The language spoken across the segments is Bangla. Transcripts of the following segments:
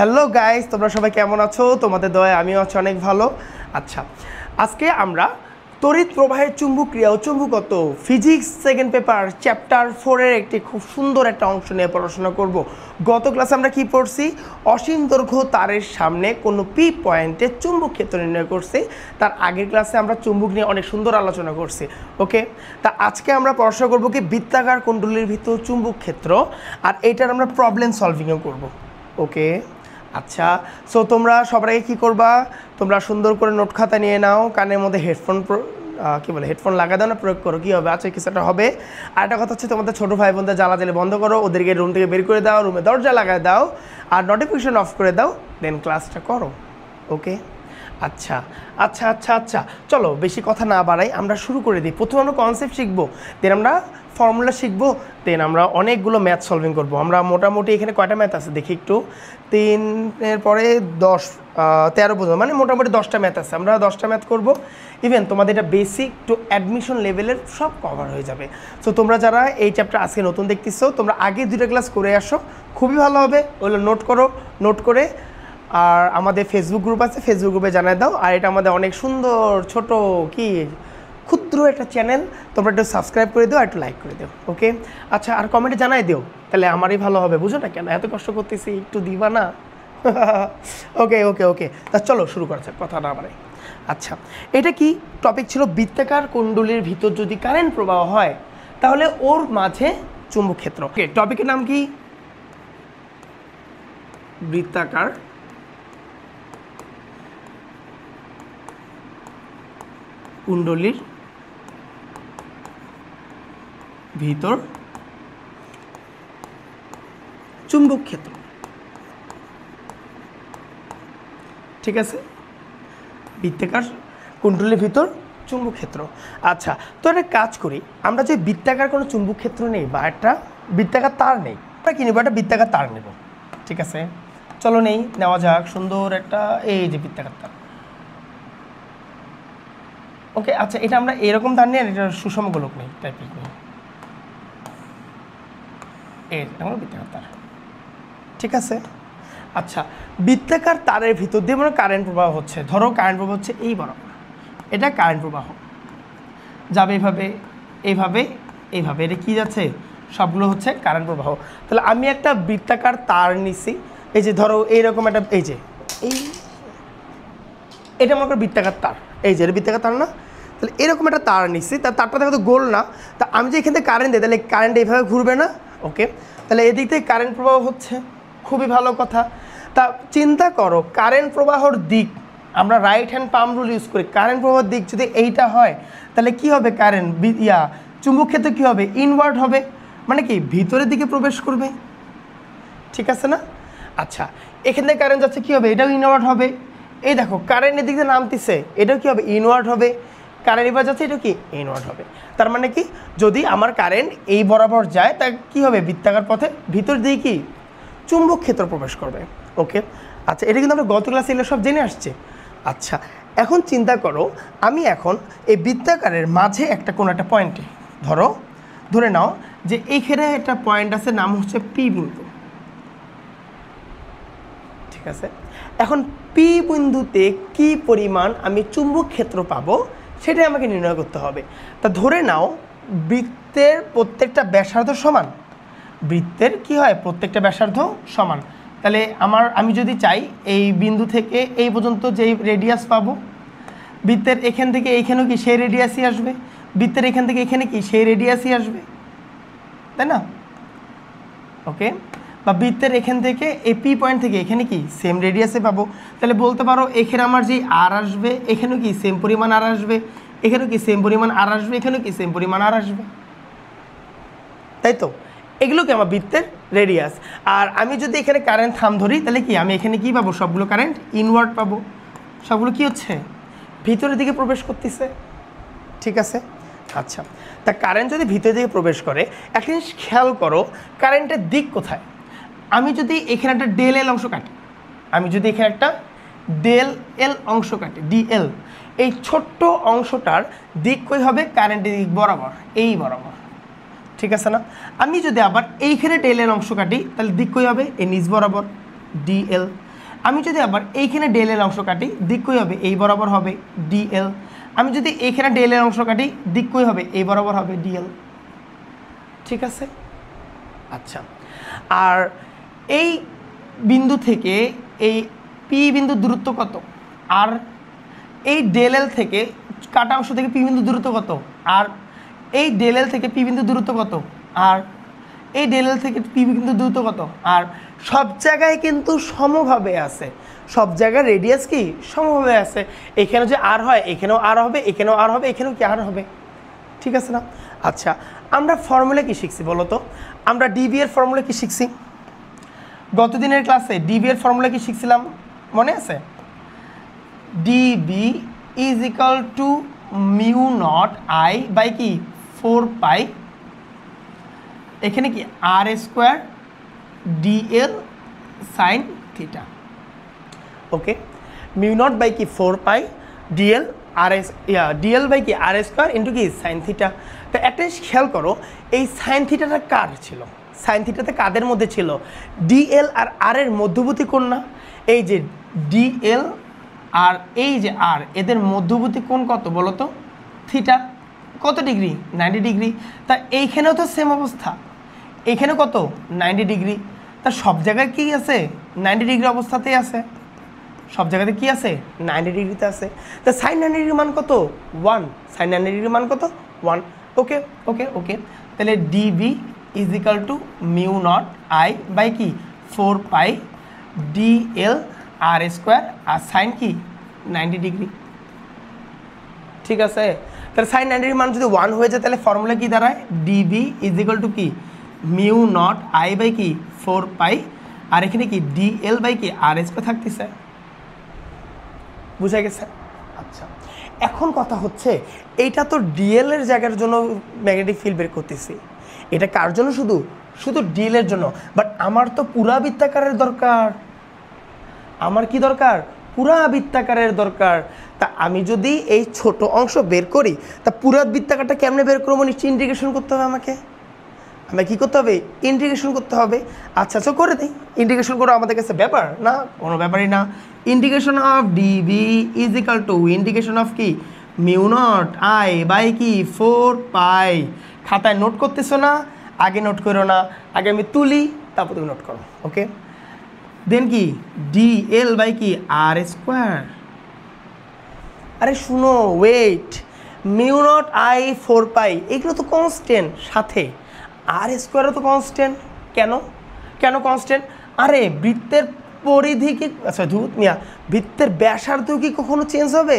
হ্যালো গাইস, তোমরা সবাই কেমন আছো? তোমাদের দয়ায় আমিও আছি অনেক ভালো। আচ্ছা, আজকে আমরা তড়িৎ প্রবাহের চুম্বক ক্রিয়া ও চুম্বকত্ব ফিজিক্স সেকেন্ড পেপার চ্যাপ্টার 4 এর একটি খুব সুন্দর একটা অংশ নিয়ে পড়াশোনা করব। গত ক্লাসে আমরা কি পড়ছি? অসীম দৈর্ঘ্য তারের সামনে কোনো পি পয়েন্টে চুম্বক ক্ষেত্র নির্ণয় করছি। তার আগের ক্লাসে আমরা চুম্বক নিয়ে অনেক সুন্দর আলোচনা করছি। ওকে, তা আজকে আমরা পড়াশোনা করব কি বৃত্তাকার কুণ্ডলীর ভিতর চুম্বক ক্ষেত্র, আর এইটার আমরা প্রবলেম সলভিংও করব। ওকে, আচ্ছা, সো তোমরা সবার আগে কী করবা? তোমরা সুন্দর করে নোট খাতা নিয়ে নাও, কানের মধ্যে হেডফোন লাগা দাও না, প্রয়োগ করো। কী হবে? আচ্ছা, কিছু একটা হবে। আর একটা কথা হচ্ছে, তোমাদের ছোটো ভাই বোনদের জ্বালাজালি বন্ধ করো, ওদেরকে রুম থেকে বের করে দাও, রুমে দরজা লাগায় দাও, আর নোটিফিকেশন অফ করে দাও, দেন ক্লাসটা করো। ওকে, আচ্ছা আচ্ছা আচ্ছা আচ্ছা, চলো বেশি কথা না বাড়াই, আমরা শুরু করে দিই। প্রথমে আমরা কনসেপ্ট শিখবো, দেন আমরা ফর্মুলা শিখবো, দেন আমরা অনেকগুলো ম্যাথ সলভিং করবো। আমরা মোটামুটি এখানে কয়টা ম্যাথ আছে দেখি একটু, 3-এর পরে 10, 13 পর্যন্ত, মানে মোটামুটি 10টা ম্যাথ আছে। আমরা 10টা ম্যাথ করবো। ইভেন তোমাদের এটা বেসিক টু অ্যাডমিশন লেভেলের সব কভার হয়ে যাবে। সো তোমরা যারা এই চ্যাপ্টার আজকে নতুন দেখতেছো, তোমরা আগে 2টা ক্লাস করে আসো, খুবই ভালো হবে। ওগুলো নোট করো, নোট করে আর আমাদের ফেসবুক গ্রুপ আছে, ফেসবুক গ্রুপে জানাই দাও। আর এটা আমাদের অনেক সুন্দর ছোট কি ক্ষুদ্র একটা চ্যানেল, তোমরা একটু সাবস্ক্রাইব করে দিও আর একটু লাইক করে দিও। ওকে, আচ্ছা, আর কমেন্টে জানাই দিও, তাহলে আমারই ভালো হবে। বুঝো না কেন এত কষ্ট করতেছি, একটু দিবা না? ওকে ওকে ওকে, তা চলো শুরু করা যাক, কথা না বাড়াই। আচ্ছা, এটা কি টপিক ছিল? বৃত্তাকার কুণ্ডলীর ভিতর যদি কারেন্ট প্রবাহ হয় তাহলে ওর মাঝে চুম্বক ক্ষেত্র। ওকে, টপিকের নাম কি? বৃত্তাকার কুণ্ডলীর ভিতর চুম্বক ক্ষেত্র। ঠিক আছে, বৃত্তাকার কুণ্ডলীর ভিতর চুম্বক ক্ষেত্র। আচ্ছা, তো একটা কাজ করি, আমরা যে বৃত্তাকার কোনো চুম্বক ক্ষেত্র নেই বা একটা বৃত্তাকার তার নেই, আমরা কি নেব? একটা বৃত্তাকার তার নেব। ঠিক আছে, চলো নেওয়া যাক সুন্দর একটা, এই যে বৃত্তাকার তার। ওকে, আচ্ছা, এটা আমরা এরকম তার নিই, আর এটা সুষম গোলক নেই, টাইপের নেই, আমার বৃত্তাকার তার। ঠিক আছে, আচ্ছা, বৃত্তাকার তারের ভিতর দিয়ে মনে কারেন্ট প্রবাহ হচ্ছে। ধরো কারেন্ট প্রবাহ হচ্ছে এই বরাবর, এটা কারেন্ট প্রবাহ যাবে এইভাবে এইভাবে এইভাবে, এটা কি যাচ্ছে? সবগুলো হচ্ছে কারেন্ট প্রবাহ। তাহলে আমি একটা বৃত্তাকার তার নিছি, এই যে ধরো এইরকম একটা, এই যে এটা মনে করো বৃত্তাকার তার, এই যে এটা বৃত্তাকার তার না? তাহলে এরকম একটা তার নিচ্ছি, তারটা দেখো তো গোল না, তা আমি যে এখান থেকে কারেন্ট দিই, তাহলে কারেন্ট এইভাবে ঘুরবে না? ওকে, তাহলে এদিক থেকে কারেন্ট প্রবাহ হচ্ছে, খুবই ভালো কথা। তা চিন্তা করো, কারেন্ট প্রবাহর দিক, আমরা right hand pump rule use করি, কারেন্ট প্রবাহর দিক যদি এইটা হয় তাহলে কি হবে? চুম্বক ক্ষেত্র কী হবে? ইনওয়ার্ড হবে, মানে কি ভিতরের দিকে প্রবেশ করবে। ঠিক আছে না? আচ্ছা, এখান থেকে কারেন্ট যাচ্ছে, কী হবে? এটাও ইনওয়ার্ড হবে। এই দেখো কারেন্ট এদিক দিয়ে নামতেছে, এটাও কী হবে? ইনওয়ার্ড হবে। কারেন্ট এবার যাচ্ছে, এটাও কি ইনওয়ার্ড হবে। তার মানে কি, যদি আমার কারেন্ট এই বরাবর যায় তা কি হবে? বৃত্তাকার পথে ভিতর দিয়ে কি চুম্বক ক্ষেত্র প্রবেশ করবে। ওকে, আচ্ছা, এটা কিন্তু আমরা গত ক্লাসে এগুলো সব জেনে আসছে। আচ্ছা, এখন চিন্তা করো, আমি এখন এই বৃত্তাকারের মাঝে একটা কোনো একটা পয়েন্টে, ধরে নাও যে এইখানে একটা পয়েন্ট আছে, নাম হচ্ছে পি বিন্দু। ঠিক আছে, এখন পি বিন্দুতে কি পরিমাণ আমি চুম্বক ক্ষেত্র পাবো সেটাই আমাকে নির্ণয় করতে হবে। তা ধরে নাও বৃত্তের প্রত্যেকটা ব্যাসার্ধ সমান, বৃত্তের কি হয়? প্রত্যেকটা ব্যাসার্ধ সমান। তাহলে আমি যদি চাই এই বিন্দু থেকে এই পর্যন্ত যেই রেডিয়াস পাবো, বৃত্তের এখান থেকে এইখানেও কি সেই রেডিয়াসই আসবে, বৃত্তের এখান থেকে এখানে কি সেই রেডিয়াসই আসবে, তাই না? ওকে, বা বৃত্তের এখান থেকে এই পি পয়েন্ট থেকে এখানে কি সেম রেডিয়াসে পাবো। তাহলে বলতে পারো এখানে আমার যেই আর আসবে, এখানেও কি সেম পরিমাণ আর আসবে, এখানেও কি সেম পরিমাণ আর আসবে, এখানেও কি সেম পরিমাণ আর আসবে, তাই তো? এগুলো কি আমার বৃত্তের রেডিয়াস। আর আমি যদি এখানে কারেন্ট থাম ধরি, তাহলে কি আমি এখানে কি পাবো? সবগুলো কারেন্ট ইনওয়ার্ড পাবো, সবগুলো কি হচ্ছে? ভিতরের দিকে প্রবেশ করতেছে। ঠিক আছে, আচ্ছা, তা কারেন্ট যদি ভিতরের দিকে প্রবেশ করে, একটা জিনিস খেয়াল করো, কারেন্টের দিক কোথায়? আমি যদি এখানে একটা ডেল এল অংশ কাটি, ডিএল, এই ছোট্ট অংশটার দিক কই হবে? কারেন্টের দিক বরাবর, এই বরাবর। ঠিক আছে না? আমি যদি আবার এইখানে ডেল এর অংশ কাটি, তাহলে দিক কই হবে? এই নিচ বরাবর, ডিএল। আমি যদি আবার এইখানে ডেলের অংশ কাটি দিক কই হবে এই বরাবর হবে ডিএল। আমি যদি এইখানে ডেলের অংশ কাটি দিক কই হবে এই বরাবর হবে ডিএল। ঠিক আছে? আচ্ছা, আর এই বিন্দু থেকে এই পি বিন্দুর দূরত্ব কত? আর এই ডেল থেকে কাটা অংশ থেকে পি বিন্দু দূরত্ব কত? আর এই ডেল থেকে পি বিন্দু দূরত্ব কত? আর এই ডেল থেকে পি বিন্দু দূরত্ব কত? আর সব জায়গায় কিন্তু সমভাবে আছে, সব জায়গায় রেডিয়াস কি সমভাবে আছে। এখানে যে আর হয় এখানেও আর হবে, এখানেও আর হবে, এখানেও কি আর হবে। ঠিক আছে না? আচ্ছা, আমরা ফর্মুলা কি শিখছি বলো তো? আমরা ডিবি এর ফর্মুলা কি শিখছি? গত দিনের ক্লাসে ডিবি এর ফর্মুলা কি শিখছিলাম মনে আছে? DB is equal to mu not I by কি 4 পাই, এখানে কি আর square DL sine theta. Okay, mu not by কি 4 pi DL R S DL by কি আর স্কোয়ার ইন্টু কি সাইন থিটা। তো একটা জিনিস খেয়াল করো, এই সাইন থিটাটা কার ছিল? সাইন থিটাতে কাদের মধ্যে ছিল? ডিএল আর আর এর মধ্যবর্তী কোণ না? এই যে ডিএল আর এই যে আর, এদের মধ্যবর্তী কোণ কত বলো তো? থিটা। কত ডিগ্রি? 90 ডিগ্রি। তা এইখানেও তো সেম অবস্থা, এইখানে কত? 90 ডিগ্রি। তা সব জায়গায় কি আছে? 90 ডিগ্রি অবস্থাতেই আছে, সব জায়গাতে কি আছে? 90 ডিগ্রিতে আছে। তা সাইন 90 ডিগ্রির মান কত? 1। সাইন 90 ডিগ্রির মান কত? 1। ওকে ওকে ওকে, তাহলে dB is equal to mu not I by কি 4 pi DL r square r sine কি 90 ডিগ্রি। ঠিক আছে, তাহলে সাইন 90 ডিগ্রির মান যদি 1 হয়ে যায় তাহলে ফর্মুলা কি দাঁড়ায়? ডিবি ইজ ইকাল টু কি মিউ নট আই বাই কি 4 পাই, আর এখানে কি ডিএল বাই কি আর স্কোয়ার থাকতেছে। বুঝা গেছে? আচ্ছা, এখন কথা হচ্ছে এইটা তো ডিএল এর জায়গার জন্য ম্যাগনেটিক ফিল্ড বের করতেছি, এটা কার জন্য? শুধু শুধু ডিএল এর জন্য। বাট আমার তো পুরা বৃত্তাকারের দরকার। আমার কি দরকার? পুরা বৃত্তাকারের দরকার। তা আমি যদি এই ছোট অংশ বের করি, তা পুরা বৃত্তাকারটা কেমনে বের করবো? নিশ্চয়ই ইন্টিগ্রেশন করতে হবে আমাকে। আমাকে কী করতে হবে? ইন্টিগ্রেশন করতে হবে। আচ্ছা আচ্ছা, করে দিই। ইন্টিগ্রেশন করা আমাদের কাছে ব্যাপার না, কোনো ব্যাপারই না। Integration of dB is equal two integration of কি মিউ নট আই বাই কি 4 পাই। খাতায় নোট করতেছো না? আগে নোট করো না, আগে আমি তুলি তারপর তুমি নোট করো। ওকে, দেন কি ডিএল বাই কি আর স্কোয়ার। আরে শুনো, ওয়েট, মিউ নট আই 4 পাই এগুলো তো কনস্ট্যান্ট, সাথে আর স্কোয়ারও তো কনস্ট্যান্ট। কেন কেন কনস্ট্যান্ট? আরে বৃত্তের পরিধি কি, আচ্ছা ধুত মিয়া, বৃত্তের ব্যাসার্ধ কি কখনো চেঞ্জ হবে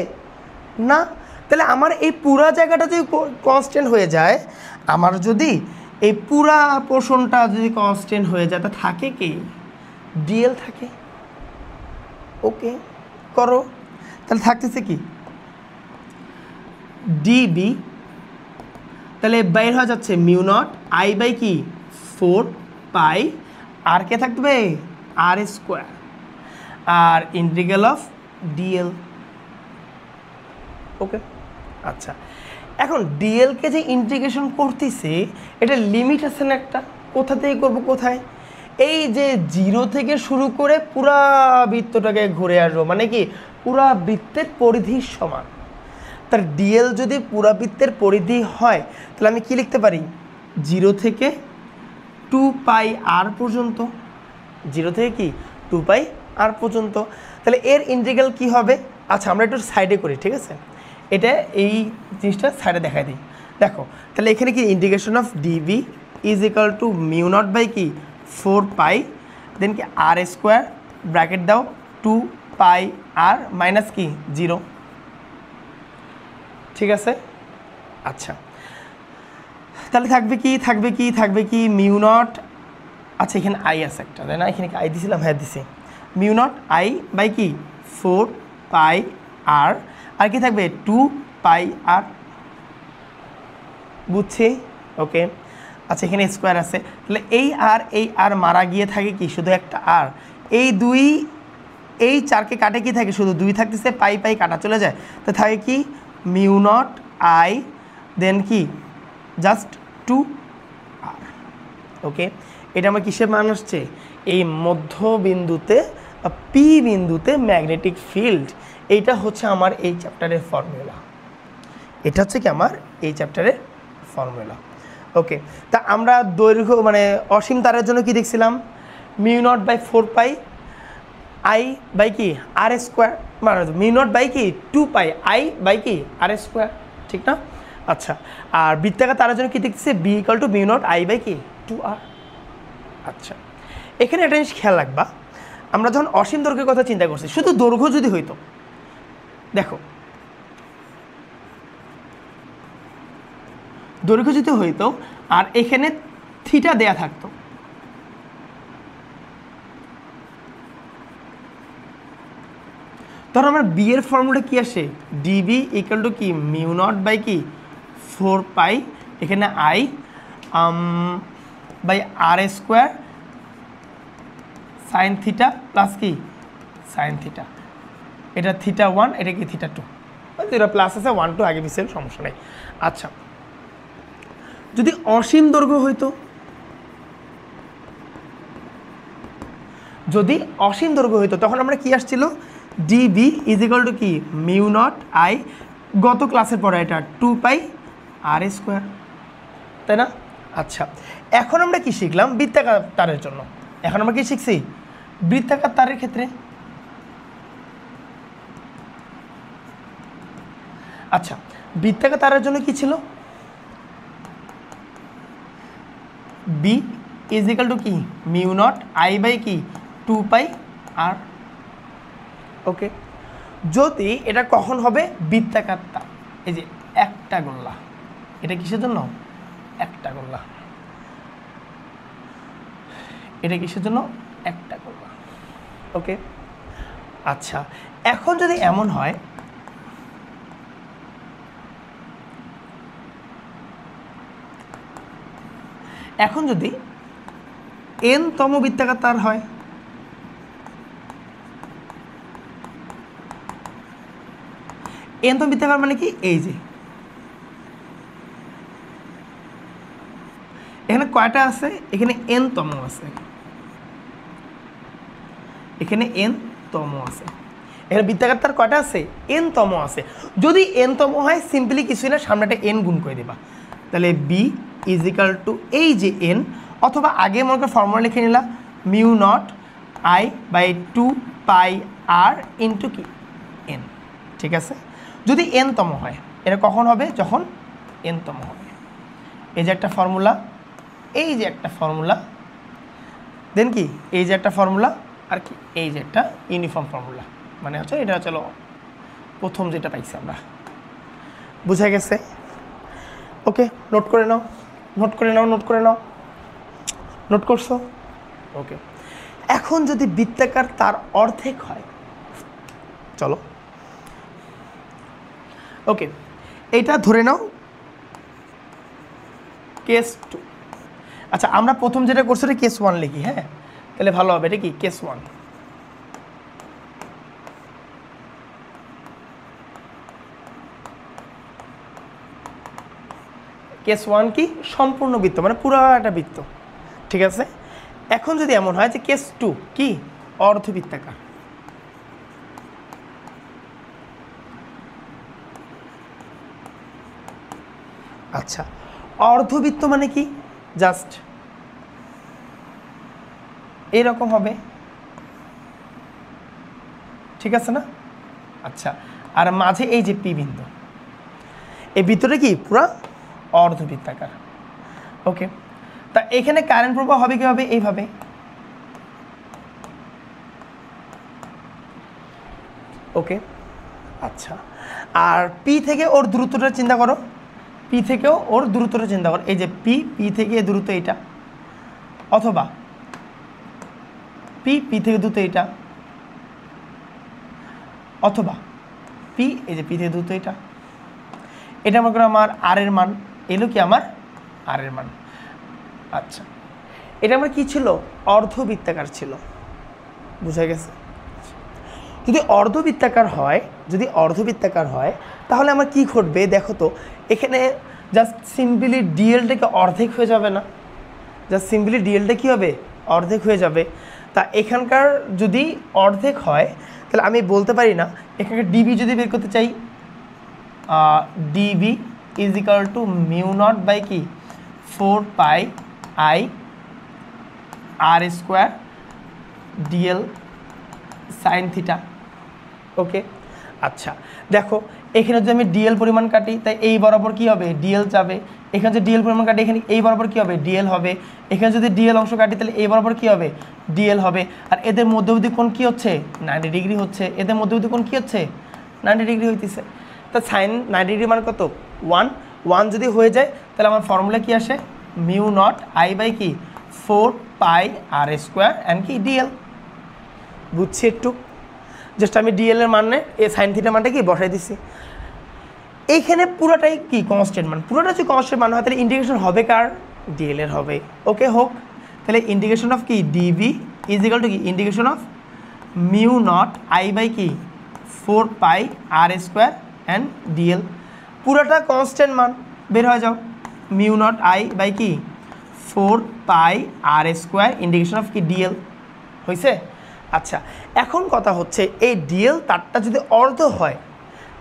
না? তাহলে আমার এই পুরা জায়গাটা যদি কনস্ট্যান্ট হয়ে যায়, আমার যদি এই পুরা পোর্শনটা যদি কনস্ট্যান্ট হয়ে যায়, তা থাকে কি ডিএল থাকে। ওকে করো, তাহলে থাকতেছে কি ডিবি, তাহলে বাইর হয়ে যাচ্ছে মিউ নট আই বাই কি 4 পাই, আর কে থাকবে? আর স্কোয়ার, আর ইন্টিগ্রাল অফ ডিএল। ওকে, আচ্ছা, এখন ডিএলকে যে ইন্টিগ্রেশন করতেছে এটা লিমিট আছে না একটা? কোথা থেকে করবো কোথায়? এই যে 0 থেকে শুরু করে পুরা বৃত্তটাকে ঘুরে আসবো, মানে কি পুরা বৃত্তের পরিধির সমান। তার ডিএল যদি পুরা বৃত্তের পরিধি হয় তাহলে আমি কি লিখতে পারি? 0 থেকে 2 পাই আর পর্যন্ত। 0 থেকে কি 2 পাই আর পর্যন্ত। তাহলে এর ইন্টিগ্রাল কি হবে? আচ্ছা, আমরা একটু সাইডে করি, ঠিক আছে? এটা এই জিনিসটা সাইডে দেখাই দিই। দেখো, তাহলে এখানে কি integration of dB is equal to mu not by কি 4 পাই, দেন কি আর স্কোয়ার, ব্র্যাকেট দাও 2 পাই আর মাইনাস কি 0। ঠিক আছে? আচ্ছা, তাহলে থাকবে কি মিউ নট, আচ্ছা এখানে আই আছে একটা, তাই না? এখানে কি আই দিছিলাম? হ্যাঁ দিছি। মিউ নট আই বাই কি 4 পাই আর, আর কি থাকবে 2 পাই আর। বুঝছি? ওকে, আচ্ছা এখানে স্কোয়ার আছে, তাহলে এই আর মারা গিয়ে থাকে কি শুধু একটা আর। এই 2 এই 4কে কাটে কি থাকে? শুধু 2 থাকতেছে, পাই পাই কাটা চলে যায়, তো থাকে কি মিউ নট আই দেন কি জাস্ট 2 আর। ওকে, এটা আমার কিসের মান আসছে? এই মধ্যবিন্দুতে পি বিন্দুতে ম্যাগনেটিক ফিল্ড। এইটা হচ্ছে আমার এই চ্যাপ্টারের ফর্মুলা, এটা হচ্ছে কি আমার এই চ্যাপ্টারের ফর্মুলা। ওকে, তা আমরা দৈর্ঘ্য মানে অসীম তারের জন্য কি দেখছিলাম, mu not by 4 pi I by কি আর স্কোয়ার, মানে মিউ নট বাই কি 2 পাই আই বাই কি আর স্কোয়ার, ঠিক না? আচ্ছা, আর বৃত্তাকার তারের জন্য কি দেখতেছে, B equal to mu not I by কি 2r। আচ্ছা, এখানে একটা জিনিস খেয়াল রাখবা, আমরা যখন অসীম দৈর্ঘ্যের কথা চিন্তা করছি, শুধু দৈর্ঘ্য যদি হইতো, দেখো দৈর্ঘ্য যদি হইতো আর এখানে থিটা দেয়া থাকতো, তখন আমার বি এর ফর্মুলা কি আসে, ডিবি ইকুয়াল টু কি মিউ নট বাই কি 4 পাই এখানে I by r square sine theta plus কি সাইন থিটা, এটা থিটা 1 এটা কি থিটা 2, যেটা প্লাস আছে 1 2 আগে পিছিয়ে সমস্যা নেই। আচ্ছা, যদি অসীম দৈর্ঘ্য হইতো, যদি অসীম দৈর্ঘ্য হইতো তখন আমরা কি আসছিল, ডিবি ইজ ইকুয়াল টু কি মিউ নট আই, গত ক্লাসের পরে এটা 2 পাই আর স্কোয়ার, তাই না? আচ্ছা, এখন আমরা কি শিখলাম বৃত্তাকার তারের জন্য, এখন আমরা কি শিখছি বৃত্তাকার তারের ক্ষেত্রে। আচ্ছা, বৃত্তাকার তারের জন্য কি ছিল, বি ইজ ইকুয়াল টু কি মিউ নট আই বাই কি 2 পাই আর। ওকে, যদি এটা কখন হবে বৃত্তাকার তার, এই যে একটা গোল্লা, এটা কিসের জন্য একটা গোল্লা, এটা কিসের জন্য একটা গোল্লা। ওকে, আচ্ছা, এখন যদি এমন হয়, এখন যদি n তম বৃত্তাকার তার হয়, n তম বৃত্তাকার মানে কি, এই যে এখানে কয়টা আছে, এখানে n তম আছে, এখানে n তম আছে, এখানে বৃত্তাকার তার কয়টা আছে, n তম আছে। যদি n তম হয় সিম্পলি কিছুই না, সামনেটা n গুণ করে দেবা, তাহলে বি ইজ ইকাল টু এই যে n, অথবা আগে মনে করে ফর্মুলা লিখে নিলাম mu not I by 2 pi r into কি n, ঠিক আছে? যদি n তম হয়, এটা কখন হবে, যখন n তম হবে। এই যে একটা ফর্মুলা, এই যে একটা ফর্মুলা, দেন কি এই যে একটা ফর্মুলা, আর কি এই যে একটা ইউনিফর্ম ফর্মুলা, মানে হচ্ছে এটা চলো প্রথম যেটা পাইছি আমরা, বুঝা গেছে? ওকে, নোট করে নাও, নোট করে নাও, নোট করে নাও, নোট করছো? ওকে, এখন যদি বৃত্তাকার তার অর্ধেক হয়, চলো ওকে, এইটা ধরে নাও কেস 2। আচ্ছা, আমরা প্রথম যেটা করছি এটা কেস 1 লিখি, হ্যাঁ, তাহলে ভালো হবে। এটা কি কেস 1, কেস 1 কি সম্পূর্ণ বৃত্ত, মানে পুরো একটা বৃত্ত, ঠিক আছে? এখন যদি এমন হয় যে কেস 2 কি অর্ধবৃত্তাকার, আচ্ছা, অর্ধবৃত্ত মানে কি জাস্ট এইরকম হবে, ঠিক আছে না? আচ্ছা, আর মাঝে এই যে পি বিন্দু, এই বৃত্তটা কি পুরো অর্ধবৃত্তাকার। ওকে, তা এখানে কারেন্ট প্রবাহ হবে কিভাবে, এইভাবে। ওকে, আচ্ছা, আর পি থেকে ওর দূরত্বটা চিন্তা করো, পি থেকেও ওর দূরত্বটা চিন্তা করো, এই যে পি থেকে দূরত্ব এটা, অথবা পি থেকে দূরত্ব এটা, অথবা এই যে পি থেকে দূরত্ব এটা, এটা মনে করো আমার আর এর মান, এলো কি আমার আর এর মান। আচ্ছা, এটা আমার কি ছিল, অর্ধবৃত্তাকার ছিল, বুঝা গেছে? যদি অর্ধবৃত্তাকার হয়, যদি অর্ধবৃত্তাকার হয় তাহলে আমার কি ঘটবে দেখো তো, এখানে জাস্ট সিম্পলি ডিএলটাকে অর্ধেক হয়ে যাবে না, জাস্ট সিম্পলি ডিএলটা কী হবে, অর্ধেক হয়ে যাবে। তা এখানকার যদি অর্ধেক হয় তাহলে আমি বলতে পারি না, এখানকার ডিবি যদি বের করতে চাই, DB is equal to mu not by কি 4 pi I R square DL sine theta. Okay, আচ্ছা দেখো এখানে যদি আমি ডিএল পরিমাণ কাটি তাই এই বরাবর কি হবে, ডিএল যাবে। এখানে যদি ডিএল পরিমাণ কাটি এখানে এই বরাবর কি হবে, ডিএল হবে। এখানে যদি ডিএল অংশ কাটি তাহলে এই বরাবর কি হবে, ডিএল হবে। আর এদের মধ্যবর্তী কোণ কি হচ্ছে, 90 ডিগ্রি হচ্ছে। এদের মধ্যবর্তী কোণ কি হচ্ছে, 90 ডিগ্রি হইতেছে। তা সাইন 90 ডিগ্রি মান কত, 1 যদি হয়ে যায় তাহলে আমার ফর্মুলা কি আসে, মিউ নট আই বাই কি 4 পাই আর স্কোয়ার অ্যান্ড কি ডিএল। বুঝছি একটু, জাস্ট আমি ডিএল এর মানে এই সাইন থিটা মানটা কি বসাই দিচ্ছি। এইখানে পুরোটাই কি কনস্ট্যান্ট মান, পুরোটা যদি কনস্ট্যান্ট মান হয় তাহলে ইন্টিগ্রেশন হবে কার, ডিএল এর হবে। ওকে হোক, তাহলে ইন্টিগ্রেশন অফ কি ডিবি ইজ ইকাল টু কি integration of mu not I by কি 4 pi r square and dl. পুরোটা কনস্ট্যান্ট মান বের হয়ে যাও, মিউ নট আই বাই কি 4 pi r square integration of কি ডিএল হয়েছে। আচ্ছা এখন কথা হচ্ছে এই ডিএল তারটা যদি অর্ধ হয়,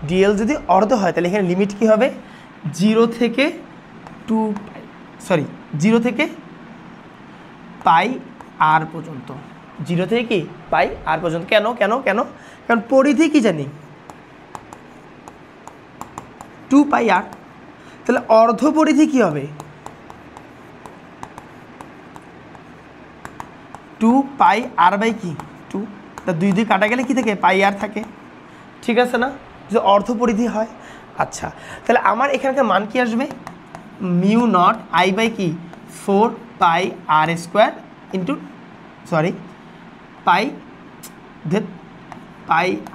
ডিএল যদি অর্ধ হয় তাহলে এখানে লিমিট কি হবে, 0 থেকে পাই আর পর্যন্ত, 0 থেকে কি পাই আর পর্যন্ত। কেন কেন কেন কারণ পরিধি কি জানি 2 পাই আর, তাহলে অর্ধ পরিধি কি হবে 2 পাই আর বাই কি 2, তা 2 কাটা গেলে কি থাকে, পাই আর থাকে। ঠিক আছে না, যে অর্ধ পরিধি হয়। আচ্ছা তাহলে আমার এখানকার মান কি আসবে, মিউ নট আই বাই কি 4 পাই আর স্কোয়ার ইন্টু পাই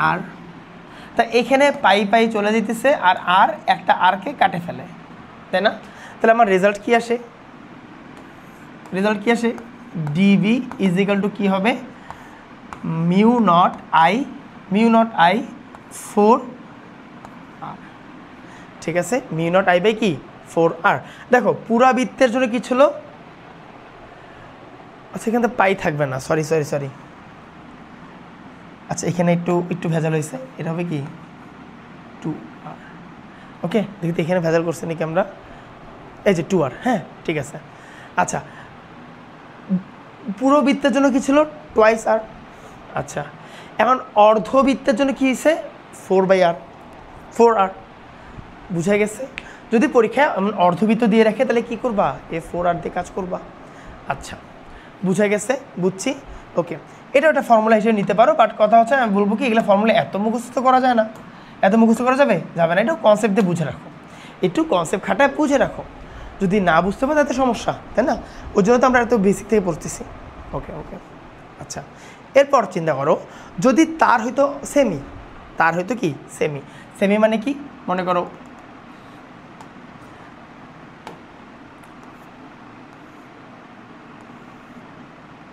আর। তা এখানে পাই পাই চলে যেতেছে আর একটা আরকে কাটে ফেলে, তাই না। তাহলে আমার রেজাল্ট কি আসে, ডিবি ইজ ইকাল টু কী হবে, মিউ নট আই 4 আর। ঠিক আছে, মিউ নট আই বাই কি 4 আর। দেখো পুরা বৃত্তের জন্য কি ছিল, আচ্ছা এখানে তো পাই থাকবে না, সরি। আচ্ছা এখানে একটু ভেজাল হয়েছে, এটা হবে কি 2 আর। ওকে দেখি তো এখানে ভেজাল করছে নাকি আমরা, এই যে 2 আর। হ্যাঁ ঠিক আছে। আচ্ছা পুরো বৃত্তের জন্য কি ছিল, টোয়াইস আর। আচ্ছা এখন অর্ধবৃত্তের জন্য কি হয়েছে, 4 আর। বুঝা গেছে, যদি পরীক্ষায় অর্ধবৃত্ত দিয়ে রাখে তাহলে কি করবা, 4 আর দিয়ে কাজ করবা। আচ্ছা বুঝা গেছে, বুঝছি। ওকে এটা একটা ফর্মুলা হিসেবে নিতে পারো, বাট কথা হচ্ছে আমি বলবো কি এগুলো ফর্মুলা এত মুখস্থ করা যায় না, এত মুখস্থ করা যাবে না, একটু কনসেপ্ট দিয়ে বুঝে রাখো, একটু কনসেপ্ট খাটায় বুঝে রাখো। যদি না বুঝতে পারো তাতে সমস্যা, তাই না, ওই জন্য তো আমরা এত বেসিক থেকে পড়তেছি। ওকে আচ্ছা এরপর চিন্তা করো যদি তার হয়তো সেমি মানে কি, মনে করো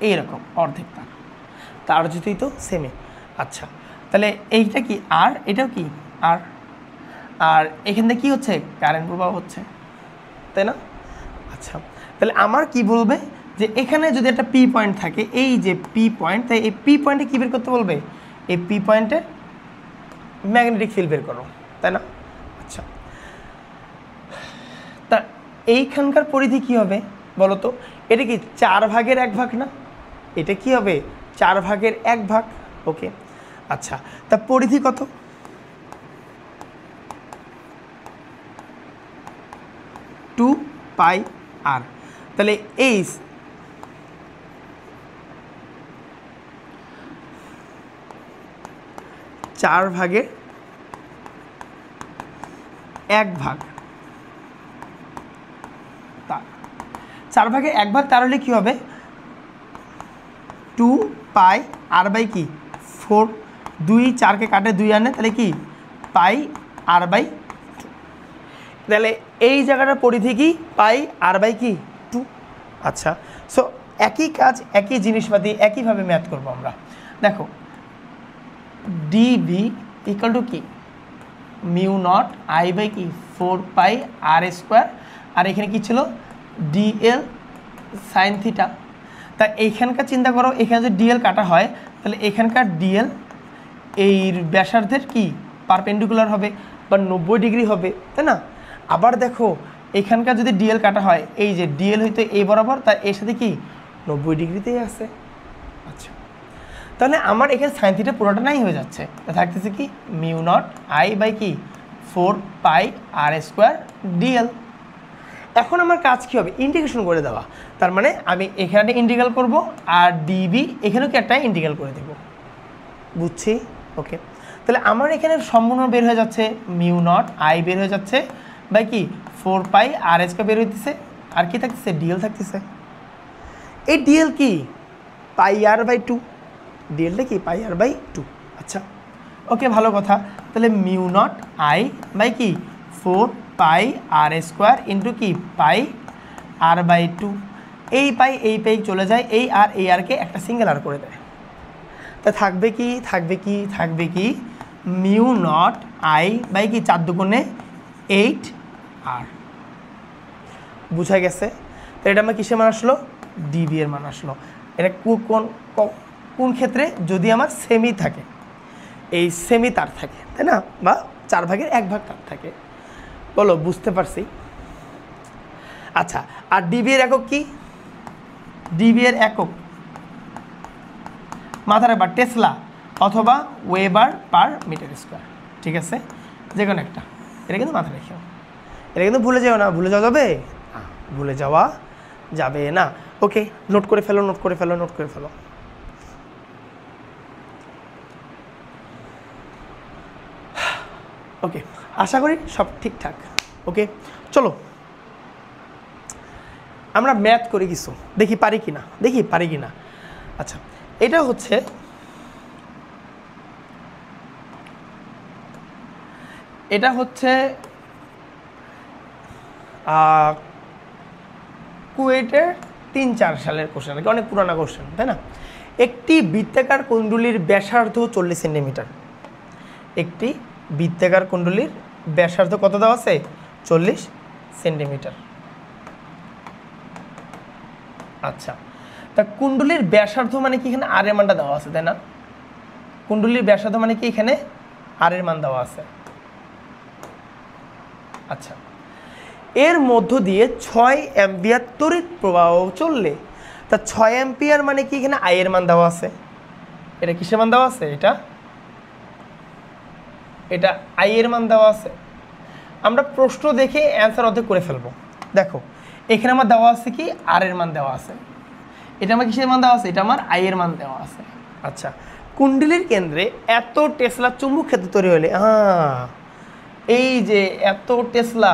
এইরকম অর্ধেক তার যদি তো সেমি। আচ্ছা তাহলে এইটা কি আর, এটাও কি আর এখান থেকে কী হচ্ছে, কারেন্ট প্রবাহ হচ্ছে, তাই না। আচ্ছা তাহলে আমার কি বলবে যে এখানে যদি একটা পি পয়েন্ট থাকে, এই যে পি পয়েন্ট, তাই এই পি পয়েন্টে কী বের করতে বলবে, এই পি পয়েন্টে ম্যাগনেটিক ফিল্ড বের করো, তাই না। আচ্ছা তা এইখানকার পরিধি কি হবে বলো তো, এটা কি 4 ভাগের 1 ভাগ না, এটা কি হবে 4 ভাগের 1 ভাগ। ওকে আচ্ছা তা পরিধি কত, 2 পাই আর। তাহলে এই 4 ভাগের 1 ভাগ, 4 ভাগের 1 ভাগ, তার হলে কী হবে 2 পাই আর বাই কি 4, 2 4কে কাটে 2 আনে, তাহলে কি পাই আর বাই 2। তাহলে এই জায়গাটার পরিধি কি পাই আর বাই কি 2। আচ্ছা সো একই কাজ একই জিনিসপাতি একইভাবে ম্যাথ করবো আমরা। দেখো ডিবি ইকুয়াল টু কি মিউ নট আই বাই কি 4 পাই আর স্কোয়ার, আর এখানে কি ছিল ডিএল সাইন থিটা। তা এইখানকার চিন্তা করো, এখানে যদি ডিএল কাটা হয় তাহলে এখানকার ডিএল এই ব্যাসার্ধের কি পারপেন্ডিকুলার হবে বা 90 ডিগ্রি হবে, তাই না? আবার দেখো এখানকার যদি ডিএল কাটা হয়, এই যে ডিএল হইতে এই বরাবর, তার এর সাথে কি 90 ডিগ্রিতেই আছে। আচ্ছা, তাহলে আমার এখানে সাইন থিটা পুরোটা নাই হয়ে যাচ্ছে, থাকতেছে কি মিউ নট আই বাই কি 4 পাই আর স্কোয়ার ডিএল। এখন আমার কাজ কী হবে, ইন্টিগ্রেশন করে দেওয়া। তার মানে আমি এখানে ইন্টিগ্রাল করব আর ডিবি এখানেও কি একটা ইন্টিগ্রাল করে দেব, বুঝছি? ওকে, তাহলে আমার এখানে সম্পূর্ণ বের হয়ে যাচ্ছে মিউ নট আই বের হয়ে যাচ্ছে বাই কি 4 পাই আর স্কোয়ার বের হইতেছে, আর কি থাকতেছে ডিএল থাকতেছে। এই ডিএল কি পাই আর বাই 2, ডিএলটা কি পাই আর বাই 2। আচ্ছা ওকে, ভালো কথা। তাহলে মিউ নট আই বাই কি 4 পাই আর স্কোয়ার ইন্টু কি পাই আর বাই 2, এই পাই চলে যায়, এই আরকে একটা সিঙ্গেল আর করে দেয়। তা থাকবে কি মিউ নট আই বাই কি 4 দুগুণে 8 আর, বুঝা গেছে? তো এটা আমার কিসের মান আসলো, ডিবি এর মান আসলো। এটা কোন ক্ষেত্রে, যদি আমার সেমি থাকে, এই সেমি তার থাকে, তাই না, বা 4 ভাগের 1 ভাগ তার থাকে। বলো বুঝতে পারছি? আচ্ছা, আর ডিবি এর একক কি, ডিবি এর একক মাথার একবার টেসলা অথবা ওয়েবার পার মিটার স্কোয়ার, ঠিক আছে, যে কোনো একটা। এটা কিন্তু মাথায় রেখেও, এটা কিন্তু ভুলে যাও না, ভুলে যাওয়া যাবে, ভুলে যাওয়া যাবে না। ওকে, নোট করে ফেলো। ওকে, আশা করি সব ঠিকঠাক। ওকে, চলো আমরা ম্যাথ করি কিছু, দেখি পারি কিনা। আচ্ছা, এটা হচ্ছে কুয়েটের 3-4 সালের কোশ্চেন, অনেক পুরানো কোশ্চেন, তাই না? একটি বৃত্তাকার কুণ্ডলীর ব্যাসার্ধ 40 সেন্টিমিটার। একটি বৃত্তাকার কুণ্ডলীর ব্যাসার্ধ কত দেওয়া আছে, 40 সেন্টিমিটার। আচ্ছা, তা কুণ্ডলীর ব্যাসার্ধ মানে কি, এখানে আর এর মানটা দেওয়া আছে, তাই না? কুণ্ডলীর ব্যাসার্ধ মানে কি, এখানে আর এর মান দেওয়া আছে। আচ্ছা, এর মধ্য দিয়ে 6 অ্যাম্পিয়ার তড়িৎ প্রবাহ চললে, তা 6 অ্যাম্পিয়ার মানে কি, এখানে আই এর মান দেওয়া আছে। এটা কিসের মান দেওয়া আছে, এটা আই এর মান দেওয়া আছে। আমরা প্রশ্ন দেখে অ্যান্সার অর্ধেক করে ফেলবো। দেখো এখানে আমার দেওয়া আছে কি, আর এর মান দেওয়া আছে, এটা আমার কিসের মান দেওয়া আছে, এটা আমার আই এর মান দেওয়া আছে। আচ্ছা, কুণ্ডলীর কেন্দ্রে এত টেসলা চুম্বক ক্ষেত্র তৈরি হলে, এই যে এত টেসলা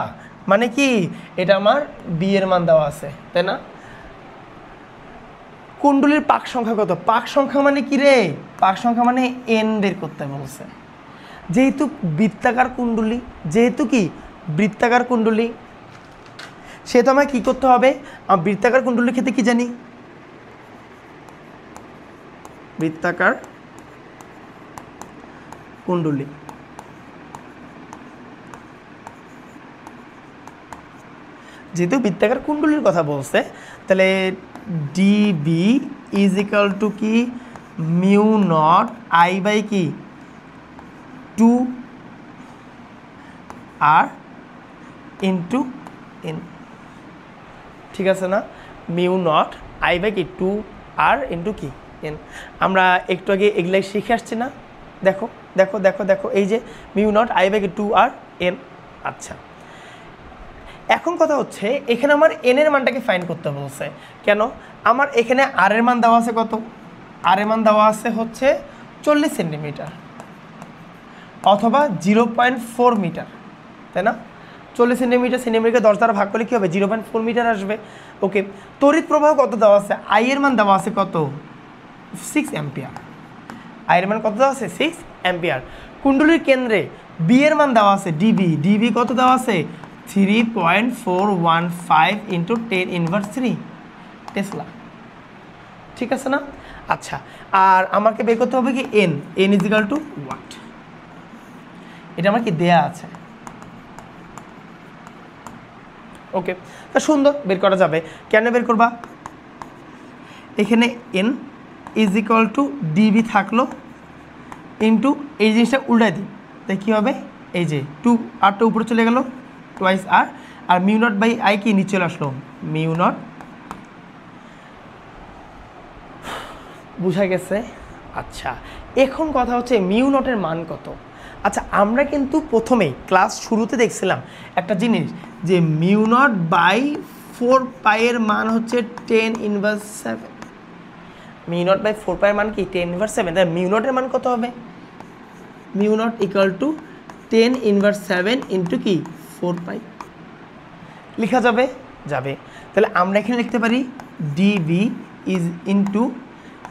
মানে কি, এটা আমার বি এর মান দেওয়া আছে, তাই না? কুণ্ডলীর পাক সংখ্যা কত, পাক সংখ্যা মানে কি রে, পাক সংখ্যা মানে এন বের করতে বলছে। যেহেতু বৃত্তাকার কুণ্ডলী, সেহেতু আমায় কী করতে হবে, বৃত্তাকার কুণ্ডলীর ক্ষেত্রে কি জানি, বৃত্তাকার কুণ্ডলী, যেহেতু বৃত্তাকার কুণ্ডলীর কথা বলছে, তাহলে ডিবি ইজ ইকাল টু কি মিউ নট আই বাই কি 2 আর ইন্টু এন, ঠিক আছে না? মিউ নট আই বাই কি 2 আর ইন্টু কি এন। আমরা একটু আগে এগুলাই শিখে আসছি না, দেখো, এই যে মিউ নট আই বাই কি 2 আর এন। আচ্ছা, এখন কথা হচ্ছে এখানে আমার এন এর মানটাকে ফাইন্ড করতে বলছে। কেন? আমার এখানে আর এর মান দেওয়া আছে কত, আর এর মান দেওয়া আছে হচ্ছে 40 সেন্টিমিটার অথবা 0.4 মিটার, তাই না? 40 সেন্টিমিটারকে 10 দ্বারা ভাগ করলে কী হবে, 0.4 মিটার আসবে। ওকে, তড়িৎ প্রবাহ কত দেওয়া আছে, আই এর মান দেওয়া আছে কত, 6 অ্যাম্পিয়ার। আই এর মান কত দেওয়া আছে, 6 অ্যাম্পিয়ার। কুণ্ডলীর কেন্দ্রে বি এর মান দেওয়া আছে, ডিবি কত দেওয়া আছে, 3.415 ইন্টু 10⁻³ টেসলা, ঠিক আছে না? আচ্ছা, আর আমাকে বের করতে হবে কি n is equal to what, এটা আমার কি দেয়া আছে। ওকে, তা সুন্দর, বের করা যাবে। কেন বের করবা, এখানে N is equal two DB থাকলো ইন্টু এই জিনিসটা উল্টাই দিই, তাই কী হবে এই যে টু আরটা উপরে চলে গেল twice r mu not by I কি নিচে চলে আসলো মিউ নট। বুঝা গেছে? আচ্ছা, এখন কথা হচ্ছে মিউ নটের মান কত। আচ্ছা, আমরা কিন্তু প্রথমেই ক্লাস শুরুতে দেখছিলাম একটা জিনিস যে মিউ নট বাই 4 পাইয়ের মান হচ্ছে 10 ইনভার্স 7। মিউ নট বাই 4 পাইয়ের মান কি 10 ইনভার্স 7। তাহলে মিউ নটের মান কত হবে? Mu not equal to 10 inverse 7 into কি 4 পাই। লেখা যাবে? যাবে। তাহলে আমরা এখানে লিখতে পারি dB is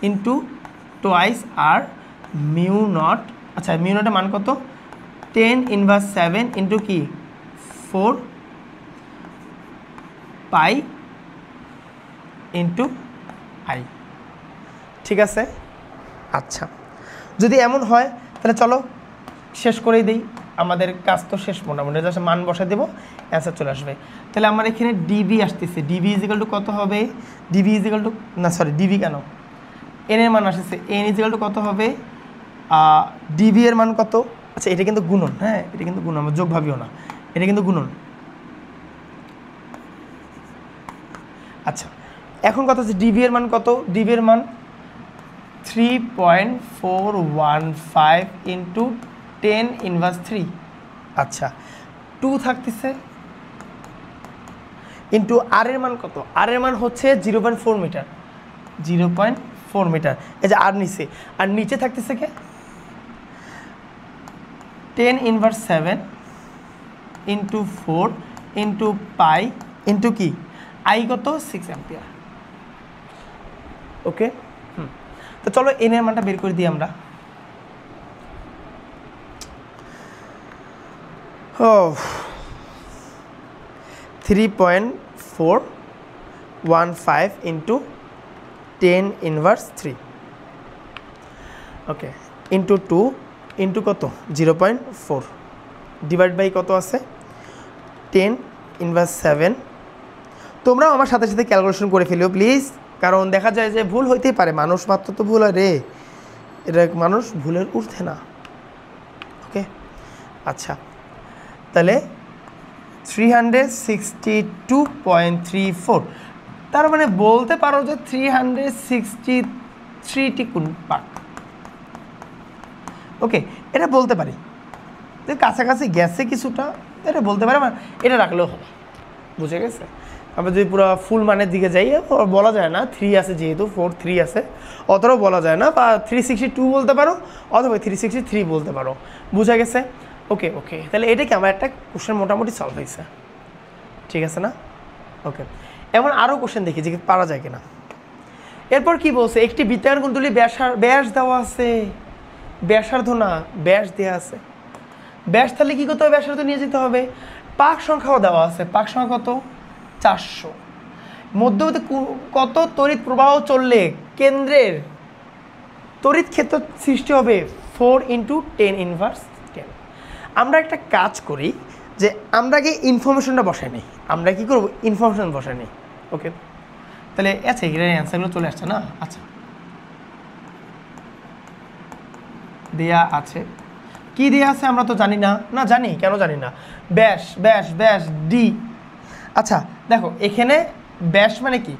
into twice r mu naught. আচ্ছা, মিউ নটের মান কত? 10 ইনভার্স 7 ইন্টু কি 4 পাই ইন্টু আই। ঠিক আছে? আচ্ছা, যদি এমন হয় তাহলে চলো শেষ করেই দিই, আমাদের কাজ তো শেষ মোটামুটি, জাস্ট মান বসা দেবো, অ্যান্সার চলে আসবে। তাহলে আমার এখানে ডিবি আসতেছে, ডিবি ইজিক্যাল টু কত হবে? ডিবি ইজিক্যাল টু না সরি ডিবি কেন, এন এর মান আসতেছে, এন ইজিক্যাল টু কত হবে? ডিবি এর মান কত? আচ্ছা, এটা কিন্তু গুণন, হ্যাঁ এটা কিন্তু গুণন, আমরা যোগ ভাবিও না, এটা কিন্তু গুণন। আচ্ছা, এখন কথা হচ্ছে ডিবি এর মান কত? ডিবি এর মান 3.415 ইন্টু 10 ইনভার্স 3। আচ্ছা, 2 থাকতেছে ইন্টু আর এর মান কত? আর এর মান হচ্ছে 0.4 মিটার, 0.4 মিটার। এই যে আর নিচে, আর নিচে থাকতেছে কে 10 inverse 7 into 4 into pi into কি আই কত 6 অ্যাম্পিয়ার। ওকে, তো চলো এন এর মানটা বের করে দিই আমরা। ও 3.415 ইন্টু 10 ইনভার্স 3, ওকে, ইন্টু 2 ইন্টু কত 0.4 ডিভাইড বাই কত আছে 10 ইনভার্স 7। তোমরাও আমার সাথে সাথে ক্যালকুলেশন করে ফেলিও প্লিজ, কারণ দেখা যায় যে ভুল হইতেই পারে, মানুষ মাত্র তো ভুল হয় রে, এটা মানুষ ভুলের ঊর্ধ্বে না। ওকে, আচ্ছা, তাহলে 362.34, তার মানে বলতে পারো যে 363টি কোণ পাক। ওকে, এটা বলতে পারি যে কাছাকাছি গেছে কিছুটা, এটা বলতে পারে, এটা রাখলেও হবে। বুঝে গেছে? আমরা যদি পুরো ফুল মানের দিকে যাই বলা যায় না, 3 আছে যেহেতু 4 3 আছে, অতটাও বলা যায় না, বা 362 বলতে পারো অথবা 363 বলতে পারো। বুঝা গেছে? ওকে ওকে, তাহলে এটা কি আমার একটা কোশ্চেন মোটামুটি সলভ হয়েছে, ঠিক আছে না? ওকে, এমন আরও কোশ্চেন দেখি যে পারা যায় কিনা। এরপর কি বলছে, একটি বৃত্তাকার কুণ্ডলী ব্যাস দেওয়া আছে, ব্যাসার্ধ না ব্যাস দেওয়া আছে, ব্যাস তাহলে কী করতে হবে? ব্যাসার্ধ নিয়ে যেতে হবে। পাক সংখ্যাও দেওয়া আছে, পাক সংখ্যা কত 400। মধ্যবর্তী কত তড়িৎ প্রবাহ চললে কেন্দ্রের তড়িৎ ক্ষেত্র সৃষ্টি হবে 4 ইন্টু 10 ইনভার্স 10। আমরা একটা কাজ করি যে আমরা আগে ইনফরমেশনটা বসাই নিই, আমরা কি করব ইনফরমেশন বসাই নিই। ওকে, তাহলে আচ্ছা এর অ্যান্সারগুলো চলে আসছে না? আচ্ছা, দেয়া আছে, কি দেয়া আছে আমরা তো জানি না, না জানি, কেন জানি না? ব্যাস ব্যাস ব্যাস ডি। আচ্ছা দেখো, এখানে ব্যাস মানে কি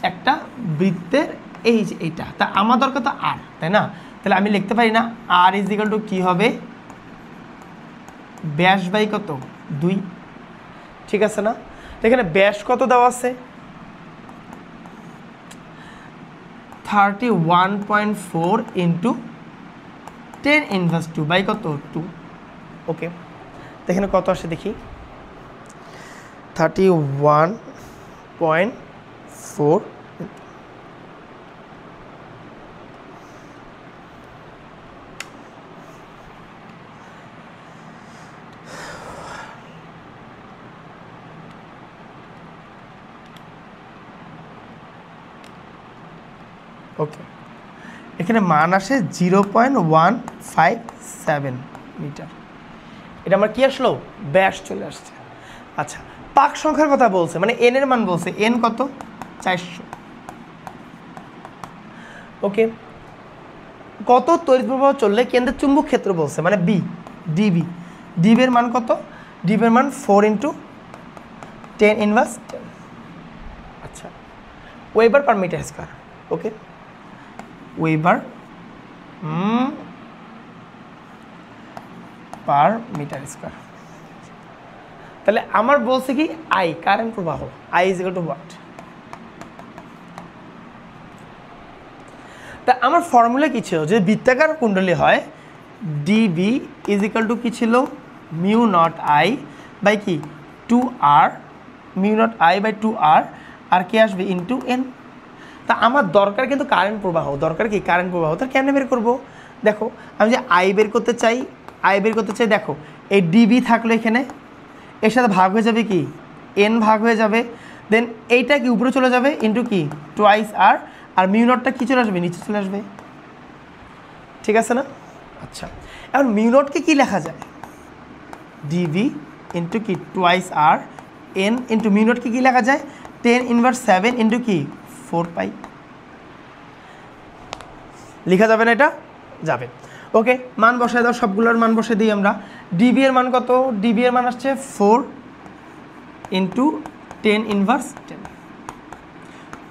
একটা বৃত্তের এই যে এইটা, তা আমার দরকার তো আর, তাই না? তাহলে আমি লিখতে পারি না আর ইজ ইকুয়াল টু কী হবে ব্যাস বাই কত 2, ঠিক আছে না? এখানে ব্যাস কত দেওয়া আছে 31.4 ইন্টু 10 ইনভার্স 2 বাই কত 2। ওকে, তো এখানে কত আসে দেখি 31.4 ওকে, এখানে মান আসে 0.157 মিটার। এটা আমার কি আসলো ব্যাস চলে আসছে। আচ্ছা, পাক সংখ্যার কথা বলছে, মানে এন এর মান বলছে, এন কত 400। ওকে, কত তড়িৎ প্রবাহ চললে কেন্দ্রের চুম্বক ক্ষেত্র বলছে, মানে বি, ডিবি। ডিবির মান কত? ডিবির মান 4 × 10⁻10। আচ্ছা, ওয়েবার পার মিটার স্কয়ার। ওকে, ওয়েবার পার মিটার স্কয়ার। তাহলে আমার বলছে কি আই, কারেন্ট প্রবাহ, I is equal two what? তা আমার ফর্মুলা কি ছিল? যদি বৃত্তাকার কুণ্ডলী হয়, ডিবি ইজ ইকুয়াল টু কি ছিল? মিউ নট আই বাই কি 2r, mu not I by 2r, আর কে আসবে ইন্টু এন। তা আমার দরকার কিন্তু কারেন্ট প্রবাহ, দরকার কি কারেন্ট প্রবাহ। তার কেমনে বের করবো? দেখো, আমি যে আই বের করতে চাই, দেখো এই ডিবি থাকলো এখানে, এর সাথে ভাগ হয়ে যাবে কি এন ভাগ হয়ে যাবে, দেন এইটা কি উপরে চলে যাবে ইন্টু কি টুয়াইস আর, আর মিউ নটটা কি চলে আসবে? নিচে চলে আসবে। ঠিক আছে না? আচ্ছা, এখন মিউ নটকে কি লেখা যায়? ডিভি ইন্টু কি টুয়াইস আর এন ইন্টু মিউ নটকে কি লেখা যায়? 10⁻7 ইন্টু কি 4 পাই। লেখা যাবে না? এটা যাবে। ওকে, মান বসায় দাও, সবগুলোর মান বসে দিই আমরা। ডিবি এর মান কত? ডিবি এর মান আসছে 4 ইন্টু 10⁻10,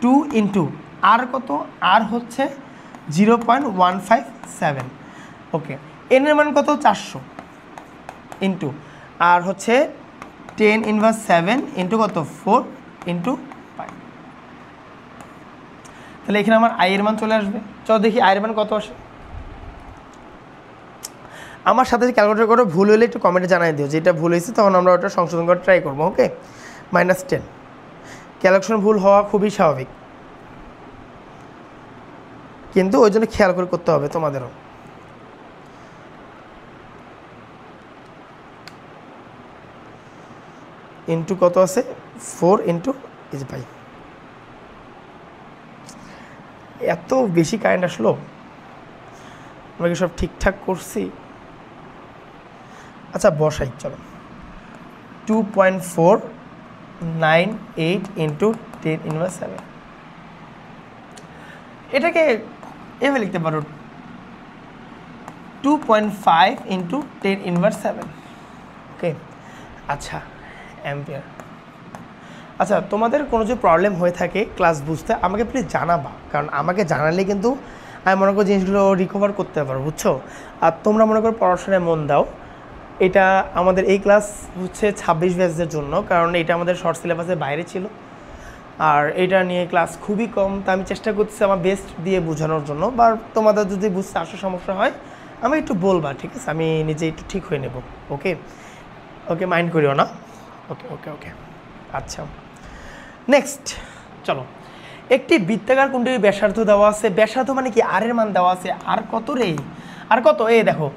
2 ইন্টু আর কত? আর হচ্ছে 0.157। ওকে, এন এর মান কত? 400 ইন্টু আর হচ্ছে 10⁻7 ইন্টু কত? 4 ইন্টু পাই। তাহলে এখানে আমার আই এর মান চলে আসবে। চলো দেখি আই এর মান কত আসে। আমার সাথে ক্যালকুলেটর করে ভুল হলে একটু কমেন্টে জানাই দিও, যেটা ভুল হয়েছে তখন আমরা ওটা সংশোধন করে ট্রাই করবো। ওকে, -10। ক্যালকুলেশন ভুল হওয়া খুবই স্বাভাবিক, কিন্তু ওই জন্য খেয়াল করে করতে হবে তোমাদেরও। ইন্টু কত আছে? 4 ইন্টু এই যে ভাই, এত বেশি কারেন্ট আসলো। আমরা কি সব ঠিকঠাক করছি? আচ্ছা বসাই, চলো। 2.498 ইন্টু 10⁻7, এটাকে এভাবে লিখতে পারো 2.5 ইন্টু 10⁻7। ওকে, আচ্ছা অ্যাম্পিয়ার। আচ্ছা, তোমাদের কোনো যে প্রবলেম হয়ে থাকে ক্লাস বুঝতে, আমাকে প্লিজ জানাবা, কারণ আমাকে জানালে কিন্তু আমি মনে করি জিনিসগুলো রিকভার করতে পারবো, বুঝছো? আর তোমরা মনে করো পড়াশোনায় মন দাও। এটা আমাদের এই ক্লাস হচ্ছে 26 ব্যাচদের জন্য, কারণ এটা আমাদের শর্ট সিলেবাসের বাইরে ছিল, আর এটা নিয়ে ক্লাস খুবই কম। তা আমি চেষ্টা করতেছি আমার বেস্ট দিয়ে বোঝানোর জন্য, বা তোমাদের যদি বুঝতে আসলে সমস্যা হয় আমি একটু বলবা, ঠিক আছে? আমি নিজে একটু ঠিক হয়ে নেব। ওকে ওকে, মাইন্ড করিও না। ওকে ওকে ওকে, আচ্ছা নেক্সট চলো। একটি বৃত্তাকার কুণ্ডলীর ব্যাসার্ধ দেওয়া আছে। ব্যাসার্ধ মানে কি? আর এর মান দেওয়া আছে। আর কত রে? আর কত? এই দেখো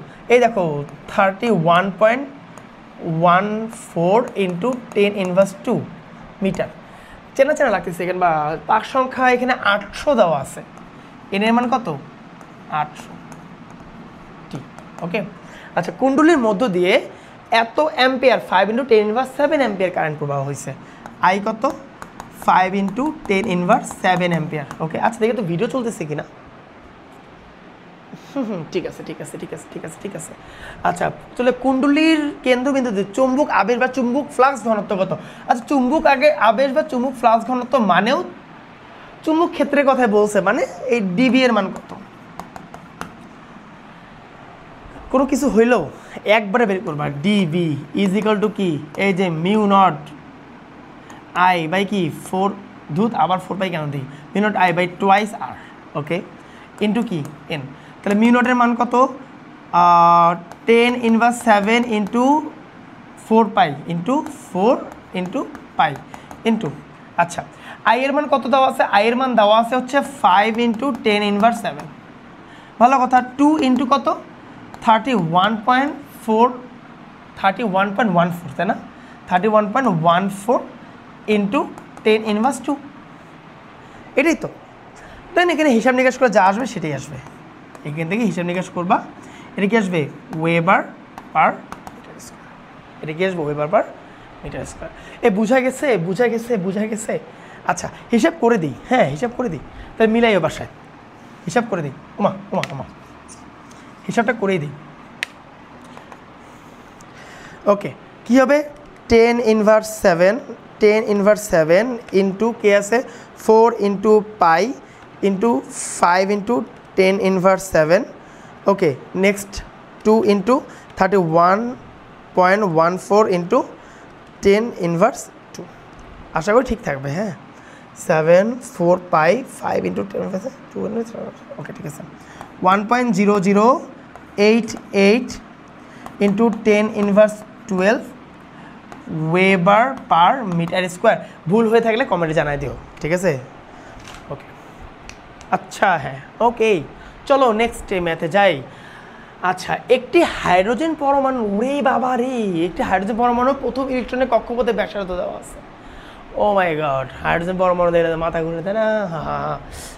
31.14 ইন্টু 10⁻2 মিটার। চেনা চেনা লাগতেছে এখানে, বা পাক সংখ্যা এখানে 800 দেওয়া আছে। এন এর মান কত? 800 টি। ওকে, আচ্ছা, কুণ্ডলীর মধ্য দিয়ে এত অ্যাম্পিয়ার 5 ইন্টু 10⁻7 অ্যাম্পিয়ার কারেন্ট প্রবাহ হয়েছে। আই কত? 5 ইন্টু 10⁻7 অ্যাম্পিয়ার। ওকে, আচ্ছা দেখে তো ভিডিও চলতেছে কিনা। ঠিক আছে ঠিক আছে ঠিক আছে ঠিক আছে ঠিক আছে। আচ্ছা, তাহলে কুণ্ডলীর কেন্দ্রবিন্দুতে চুম্বক আবেশ বা চুম্বক ফ্লাক্স ঘনত্ব কত? আচ্ছা, চুম্বক আবেশ বা চুম্বক ফ্লাক্স ঘনত্ব মানেও চুম্বক ক্ষেত্রের কথাই বলছে, মানে এই ডিবি এর মান কত? কোনো কিছু হইলেও একবারে বের করবা। ডিবি ইজ ইকুয়াল টু কি? এই যে মিউ নট আই বাই কি 4 ধুত, আবার 4 পাই কেন দিই? Mu not I by twice r. Okay, into কি এন। তাহলে মিউ নটের মান কত? 10⁻7 into 4 pi into 4 into pi into, আচ্ছা আই এর মান কত দেওয়া আছে? আই এর মান দেওয়া আছে হচ্ছে 5 ইন্টু 10⁻7। ভালো কথা। 2 ইন্টু কত? 31.14, তাই না? 31.14 ইন্টু 10⁻2, এটাই তো। দেন এখানে হিসাব নিকাশ করে যা আসবে সেটাই আসবে। এখান থেকে হিসাব নিকাশ করবা, এটা কি আসবে? Weber per metre square. এটা কি আসবে? Weber per metre square. বুঝা গেছে বুঝা গেছে বুঝা গেছে। আচ্ছা, হিসাব করে দিই। হ্যাঁ, হিসাব করে দিই। তাহলে মিলাইও বাসায়। হিসাব করে দিই, ওমা ওমা ওমা, হিসাবটা করেই দিই। ওকে, কী হবে 10 ইনভার্স 7, 10 ইনভার্স 7 ইন্টু কে আছে 4 into pi into 5 into 10 inverse 7। ওকে, নেক্সট 2 ইন্টু 31.14 ইন্টু 10 ইনভার্স 2। আশা করি ঠিক থাকবে। হ্যাঁ, 7 4 পাই 5 ইন্টু 10 ইনভার্স 2। ওকে, ঠিক আছে। 1.0088 into 10 inverse 12 weber per metre square. ভুল হয়ে থাকলে কমেন্টে জানাই দিও, ঠিক আছে? ওকে, আচ্ছা, হ্যাঁ, ওকে, চলো নেক্সট ম্যাথে যাই। আচ্ছা, একটি হাইড্রোজেন পরমাণু, রে বাবা রে, একটি হাইড্রোজেন পরমাণু প্রথম ইলেকট্রনের কক্ষপথে ব্যাসার্ধ দেওয়া আছে। ও মাই গড, হাইড্রোজেন পরমাণু দেখলে মাথা ঘুরে, তাই না? হ্যাঁ,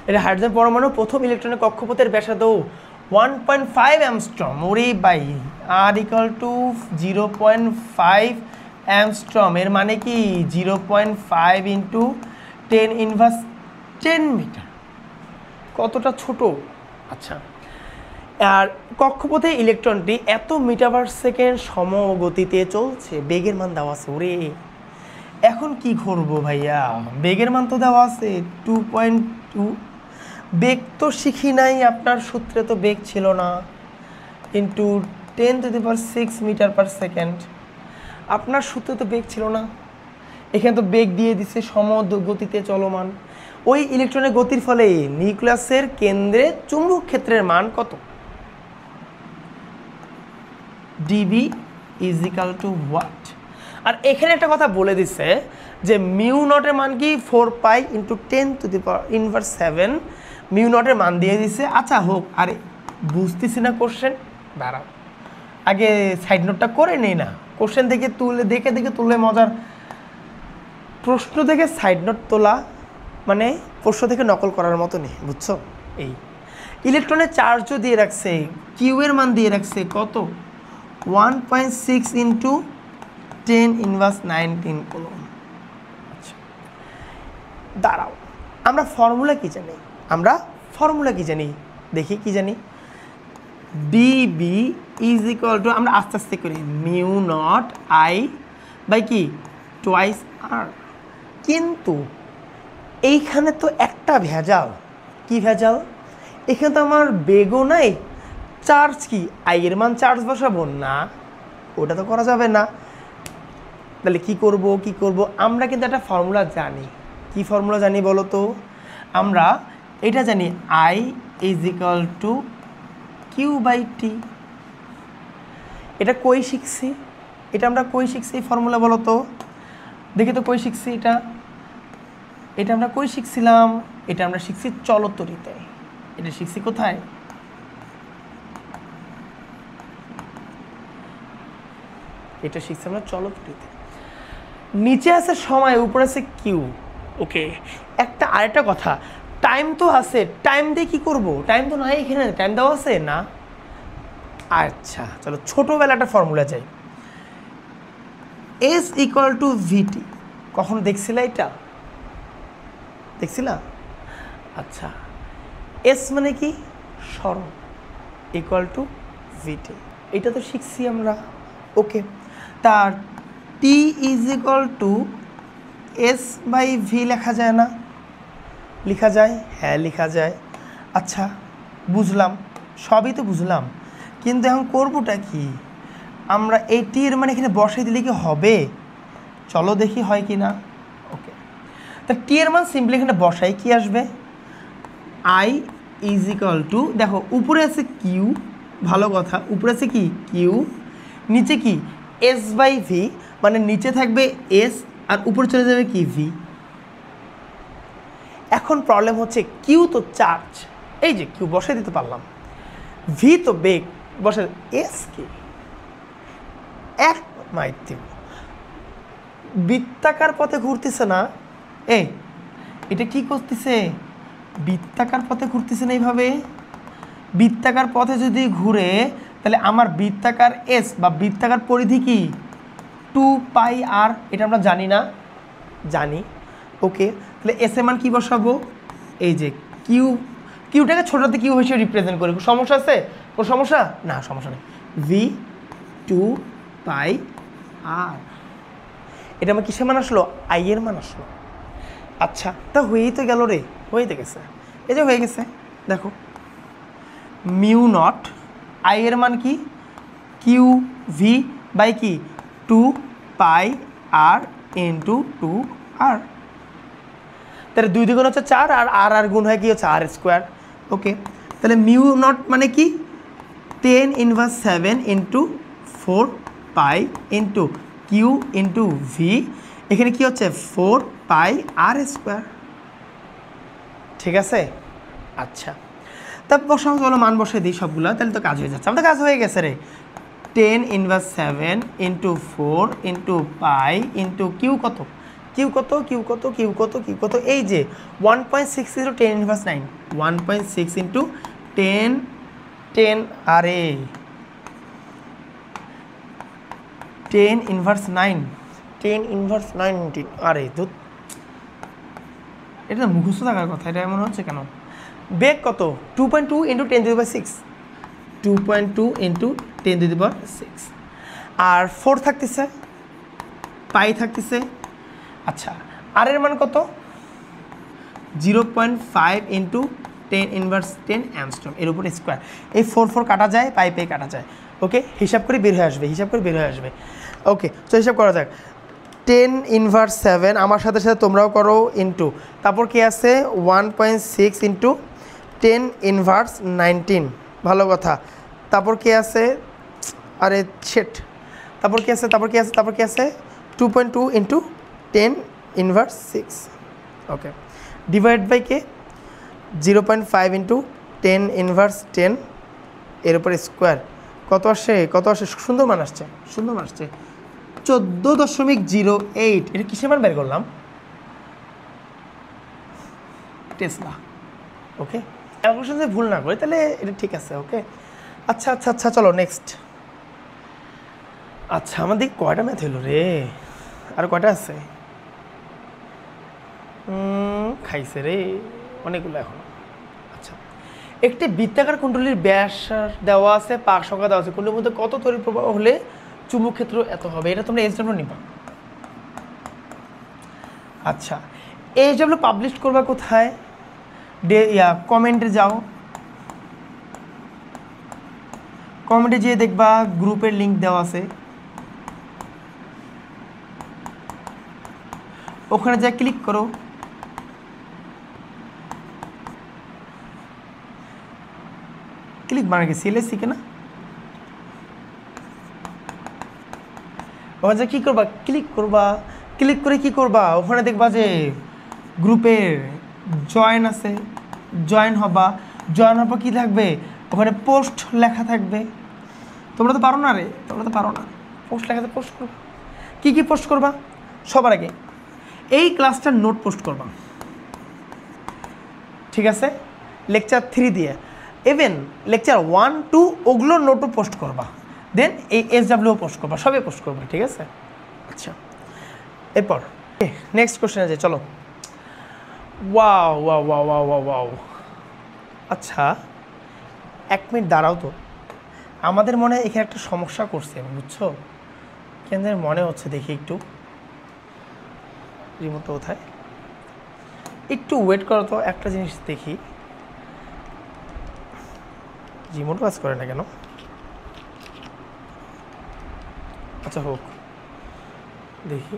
এটা হাইড্রোজেন পরমাণু প্রথম ইলেকট্রনের কক্ষপথের ব্যাসার্ধ 1.5 অ্যাংস্ট্রম। ওরে বাই, আর ইকুয়াল টু 0.5 অ্যাংস্ট্রম। এর মানে কি 0.5 ইন্টু 10 ইনভার্স 10 মিটার। কতটা ছোট! আচ্ছা, আর কক্ষপথে ইলেকট্রনটি এত মিটার পার সেকেন্ড সমগতিতে চলছে, বেগের মান দেওয়া আছে। ওরে, এখন কি করবো ভাইয়া? বেগের মান তো দেওয়া আছে 2.2। বেগ তো শিখি নাই, আপনার সূত্রে তো বেগ ছিল না। ইন্টু 10⁶ মিটার পার সেকেন্ড, আপনার সূত্রে তো বেগ ছিল না। এখানে তো বেগ দিয়ে দিছে সমগতিতে চলমান। ওই ইলেকট্রনের গতির ফলে নিউক্লিয়াসের কেন্দ্রে চুম্বক ক্ষেত্রের মান কত? DB is equal to what? আর এখানে একটা কথা বলে দিছে যে মিউ নটের মান কি 4 পাই ইন্টু 10⁻⁷ মিউ নটের মান দিয়ে দিছে। আচ্ছা হোক, আরে বুঝতেছি না কোশ্চেন, দাঁড়াও আগে সাইড নোটটা করে নেই না। কোশ্চেন থেকে তুলে দেখে তুলে মজার, প্রশ্ন থেকে সাইড নোট তোলা মানে প্রশ্ন থেকে নকল করার মতো নেই, বুঝছো? এই ইলেকট্রনের চার্জও দিয়ে রাখছে, কিউ এর মান দিয়ে রাখছে কত? 1.6 ইন্টু 10 ইনভার্স 19 কুলম। আচ্ছা, দাঁড়াও, আমরা ফর্মুলা কি জানি? দেখি কি জানি। ডিবি ইজ ইকুয়াল টু, আমরা আস্তে আস্তে করি, মিউ নট আই বাই কি টোয়াইস আর। কিন্তু এইখানে তো একটা ভেজাল। কি ভেজাল? এখানে তো আমার বেগও নাই, চার্জ কি আই এর মান চার্জ বসাবো না, ওটা তো করা যাবে না। তাহলে কি করব? আমরা কিন্তু একটা ফর্মুলা জানি। কি ফর্মুলা জানি বলো তো? আমরা এটা জানি, I is equal to Q by T. এটা কই শিখছি? আমরা কই শিখছি এই ফর্মুলা বলো তো? দেখি তো কই শিখছি এটা আমরা কই শিখছিলাম? এটা আমরা শিখছি চলতরিতে। এটা শিখছি কোথায়? এটা শিখছি আমরা চলতরিতে। নিচে আছে সময়, উপরে আছে কিউ। ওকে, আরেকটা কথা, টাইম তো আছে, টাইম দিয়ে কি করব? টাইম তো নাই, এখানে টাইম দেওয়া আছে না। আচ্ছা চলো ছোটোবেলাটা ফর্মুলা যাই। এস ইকুয়াল টু ভিটি, কখন দেখছিলা এটা? দেখছিলা? আচ্ছা, এস মানে কি? সরণ, ইকুয়াল টু ভিটি, এটা তো শিখছি আমরা। ওকে, তার T is equal to S by V লেখা যায় না? লেখা যায়, হ্যাঁ লেখা যায়। আচ্ছা বুঝলাম, সবই তো বুঝলাম, কিন্তু এখন করবোটা কি? আমরা এই টি এর মানে এখানে বসাই দিলে কি হবে? চলো দেখি হয় কি না। ওকে, তা টি এর মান সিম্পলি এখানে বসাই, কি আসবে? আই ইজ ইকুয়াল টু, দেখো উপরে আছে কিউ, ভালো কথা, উপরে আছে কি কিউ, নিচে কি এস বাই ভি, মানে নিচে থাকবে এস আর উপরে চলে যাবে কি ভি। এখন প্রবলেম হচ্ছে কিউ তো চার্জ, এই যে কিউ বসাই দিতে পারলাম, ভি তো বেগ বসে, এস কি এক মাইতে বৃত্তাকার পথে ঘুরতেছে না। এটা কি করতেছে? বৃত্তাকার পথে ঘুরতেছে না। এইভাবে বৃত্তাকার পথে যদি ঘুরে, তাহলে আমার বৃত্তাকার এস বা বৃত্তাকার পরিধি কি 2 পাই আর, এটা আমরা জানি না? জানি। ওকে, তাহলে এস এর মান কি বসাবো? এই যে কিউ কিউটাকে ছোটোতে কিউ হিসেবে রিপ্রেজেন্ট করি, সমস্যা আছে? কোনো সমস্যা না, সমস্যা নেই। ভি টু পাই আর, এটা আমার কিসের মান আসলো? আই এর মান আসলো। আচ্ছা, তা হয়েই তো গেল রে, হয়ে তো গেছে, এই যে হয়ে গেছে। দেখো মিউ নট আই এর মান কি? কিউ ভি বাই কি? টু পাই আর ইন্টু টু আর। তাহলে 2 দ্বিগুণ হচ্ছে 4 আর আর গুণ হয় কি হচ্ছে আর স্কোয়ার। ওকে, তাহলে মিউ নট মানে কি? 10⁻7 into 4 pi into q into v, এখানে কি হচ্ছে 4 পাই আর স্কোয়ার। ঠিক আছে? আচ্ছা, তারপর বসাও, চলো মান বসে দিই সবগুলো, তাহলে তো কাজ হয়ে যাচ্ছে। আমাদের কাজ হয়ে গেছে রে। 10⁻7 into 4 into pi into q কত? কিউ কত? কিউ কত? কিউ কত? কিউ কত? এই যে 1.6 ইন্টু 10⁻9, 1.6 ইন্টু 10 আরে 10⁻9, 10⁻9 আরে ধুত, এটা মুখস্থ থাকার কথা, এটা এমন হচ্ছে কেন? বেগ কত? 2.2 ইন্টু 10⁶, 2.2 ইন্টু 10⁶, আর 4 থাকতেছে, পাই থাকতেছে। আচ্ছা, আর এর মান কত? 0.5 ইন্টু 10⁻10 অ্যাংস্ট্রম এর উপর স্কোয়ার। এই 4 কাটা যায়, পাই কাটা যায়। ওকে, হিসাব করে বের হয়ে আসবে, হিসাব করে বের হয়ে আসবে। ওকে, তো হিসাব করা যাক। 10⁻7 আমার সাথে সাথে তোমরাও করো, ইন্টু তারপর কি আছে 1.6 ইন্টু 10⁻19, ভালো কথা। তারপর কি আছে? আরে শেট, তারপর কি আছে? তারপর কি আছে? তারপর কি আছে? 2.2 ইন্টু 10⁻6। ওকে, ডিভাইড বাই কে? 0.5 ইন্টু 10⁻10 এর উপর স্কোয়ার। কত আসে? কত আসে? সুন্দর মান আসছে, সুন্দর মান আসছে, 14.08। এটা কিসের মান বের করলাম? টেসলা। ওকে, ক্যালকুলেশন যদি ভুল না করি তাহলে এটা ঠিক আছে। ওকে, আচ্ছা আচ্ছা আচ্ছা, চলো নেক্সট। আচ্ছা, আমাদের কয়টা ম্যাথ হলো রে? আর কয়টা আছে? খাইছে রে অনেকগুলো এখন। আচ্ছা, একটি বৃত্তাকার কুণ্ডলীর ব্যাস দেওয়া আছে, পাক সংখ্যা দেওয়া আছে, কুণ্ডলীর মধ্যে কত তড়িৎ প্রবাহ হলে চুম্বক ক্ষেত্র এত হবে? এটা তোমরা এসডব্লিউ নিবা। আচ্ছা, এসডব্লিউ পাবলিশ করবা কোথায়? কমেন্টে যাও, কমেন্টে যেয়ে দেখবা গ্রুপের লিঙ্ক দেওয়া আছে, ওখানে যা ক্লিক করো। ক্লিক মানে কি? সিএলএসি কে না? ওখানে যা কী করবা? ক্লিক করবা। ক্লিক করে কি করবা? ওখানে দেখবা যে গ্রুপের জয়েন আছে, জয়েন হবা। জয়েন হবা কি থাকবে? ওখানে পোস্ট লেখা থাকবে। তোমরা তো পারো না রে, তোমরা তো পারো না। পোস্ট লেখাতে পোস্ট করবা। কী কী পোস্ট করবা? সবার আগে এই ক্লাসটার নোট পোস্ট করবা, ঠিক আছে? লেকচার 3 দিয়ে ইভেন লেকচার 1, 2 ওগুলোর নোটও পোস্ট করবা। দেন এই এসডব্লিউ পোস্ট করবা, সবে পোস্ট করবা, ঠিক আছে? আচ্ছা, এরপর নেক্সট কোশ্চেন আছে, চলো। Wow wow wow wow wow wow. আচ্ছা, 1 মিনিট দাঁড়াও তো। আমাদের মনে হয় এখানে একটা সমস্যা করছে, বুঝছো? কেন মনে হচ্ছে, দেখি একটু। রিমোটটা কোথায়? একটু ওয়েট করো তো, একটা জিনিস দেখি। রিমোট কাজ করে না কেন? আচ্ছা হোক, দেখি।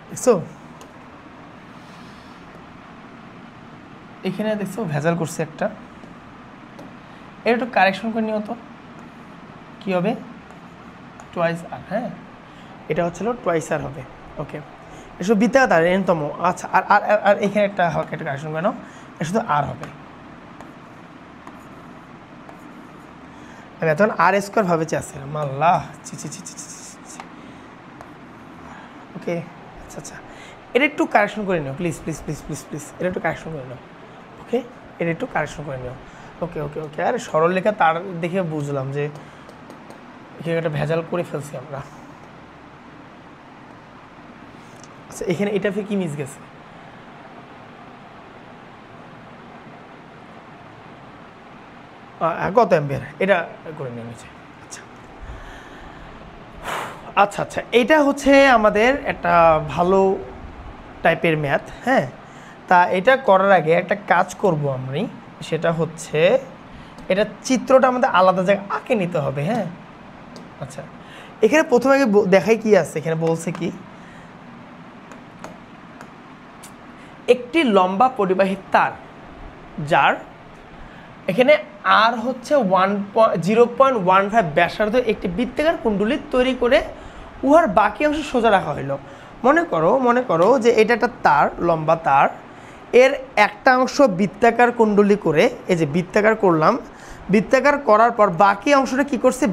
দেখছো এখানে, দেখছো ভেজাল করছে একটা। এটা একটু কারেকশন করে নিও তো। কী হবে? টুয়াইস আর, হ্যাঁ এটা হচ্ছিল টুয়াইস আর হবে। ওকে, এসব বৃত্তাকার এনতম। আচ্ছা, আর আর আর এখানে একটা হবে, একটা কারেকশন করে নাও, এটা শুধু আর হবে। আমি এতক্ষণ আর স্কোয়ার ভাবে চেয়েছিলাম, আল্লাহ, ছি ছি ছি ছি ছি। ওকে, আচ্ছা আচ্ছা, এটা একটু কারেকশন করে নিও please please please please please, এটা একটু কারেকশন করে নিও। ওকে, এটা একটু কারেকশন করে নিও। ওকে ওকে ওকে, আরে সরল লেখা তার দেখে বুঝলাম যে এখানে একটা ভেজাল করে ফেলছি আমরা। আচ্ছা, এখানে এটা কি মিস গেছে? কত অ্যাম্পিয়ার, এটা করে নিয়ে নিচে। আচ্ছা আচ্ছা আচ্ছা, এটা হচ্ছে আমাদের একটা ভালো টাইপের ম্যাথ। হ্যাঁ, তা এটা করার আগে একটা কাজ করব আমি, সেটা হচ্ছে এটা চিত্রটা আমাদের আলাদা জায়গায় আঁকে নিতে হবে। হ্যাঁ, আচ্ছা, এখানে প্রথমে আগে দেখাই কি আছে। এখানে বলছে কি, একটি লম্বা পরিবাহী তার যার এখানে আর হচ্ছে 0.15 ব্যাসার্ধ একটি বৃত্তাকার কুণ্ডলী তৈরি করে উহার বাকি অংশ সোজা রাখা হইল। মনে করো যে এটা একটা তার, লম্বা তার, এর একটা অংশ বৃত্তাকার কুণ্ডলী করে, এই যে বৃত্তাকার করলাম, বৃত্তাকার করার পর বাকি অংশটা কি করছে,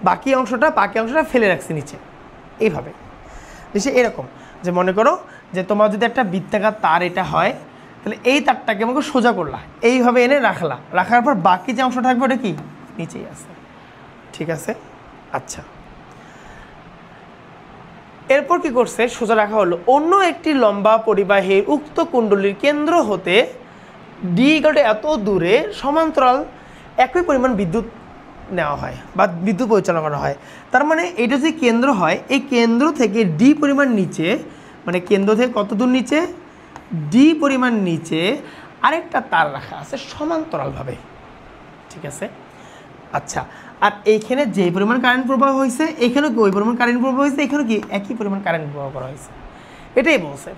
বাকি অংশটা ফেলে রাখছি নিচে এইভাবে। বেশি এরকম যে মনে করো যে তোমার যদি একটা বৃত্তাকার তার এটা হয়, তাহলে এই তারটাকে আমাকে সোজা করলা, এইভাবে এনে রাখার পর বাকি যে অংশ থাকবে ওটা কি নিচেই আছে। ঠিক আছে, আচ্ছা, এরপর কি করছে, সোজা রাখা হলো। অন্য একটি লম্বা পরিবাহীর উক্ত কুণ্ডলীর কেন্দ্র হতে ডি এত দূরে সমান্তরাল একই পরিমাণ বিদ্যুৎ নেওয়া হয় বা বিদ্যুৎ পরিচালনা করা হয়। তার মানে এটা যদি কেন্দ্র হয়, এই কেন্দ্র থেকে ডি পরিমাণ নিচে, মানে কেন্দ্র থেকে কত দূর নিচে, ডি পরিমাণ নিচে আরেকটা তার রাখা আছে সমান্তরালভাবে। ঠিক আছে, আচ্ছা, আর এইখানে যে পরিমাণ কারেন্ট প্রবাহ হয়েছে, এখানেও কি ওই পরিমাণ কারেন্ট প্রবাহ হয়েছে, এখানেও কি একই পরিমাণ কারেন্ট প্রবাহ করা হয়েছে, এটাই বলছে।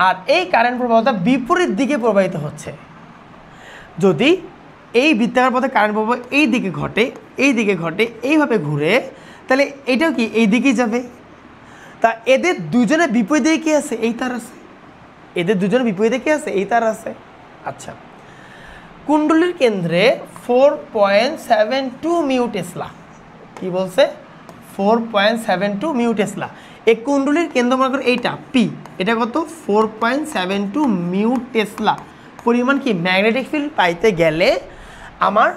আর এই কারেন্ট প্রবাহটা বিপরীত দিকে প্রবাহিত হচ্ছে। যদি এই বৃত্তাকার পথে কারেন্ট প্রবাহ এই দিকে ঘটে, এইভাবে ঘুরে, তাহলে এটাও কি এই দিকেই যাবে। তা এদের দুজনের বিপরীতে কি আছে, এই তার আছে। আচ্ছা, কুণ্ডলীর কেন্দ্রে 4.72 মিউ টেসলা, কি বলছে 4.72 মিউ টেসলা। এই কুণ্ডলীর কেন্দ্র মনে করো এইটা পি, এটা কত 4.72 মিউ টেসলা পরিমাণ কি ম্যাগনেটিক ফিল্ড পাইতে গেলে আমার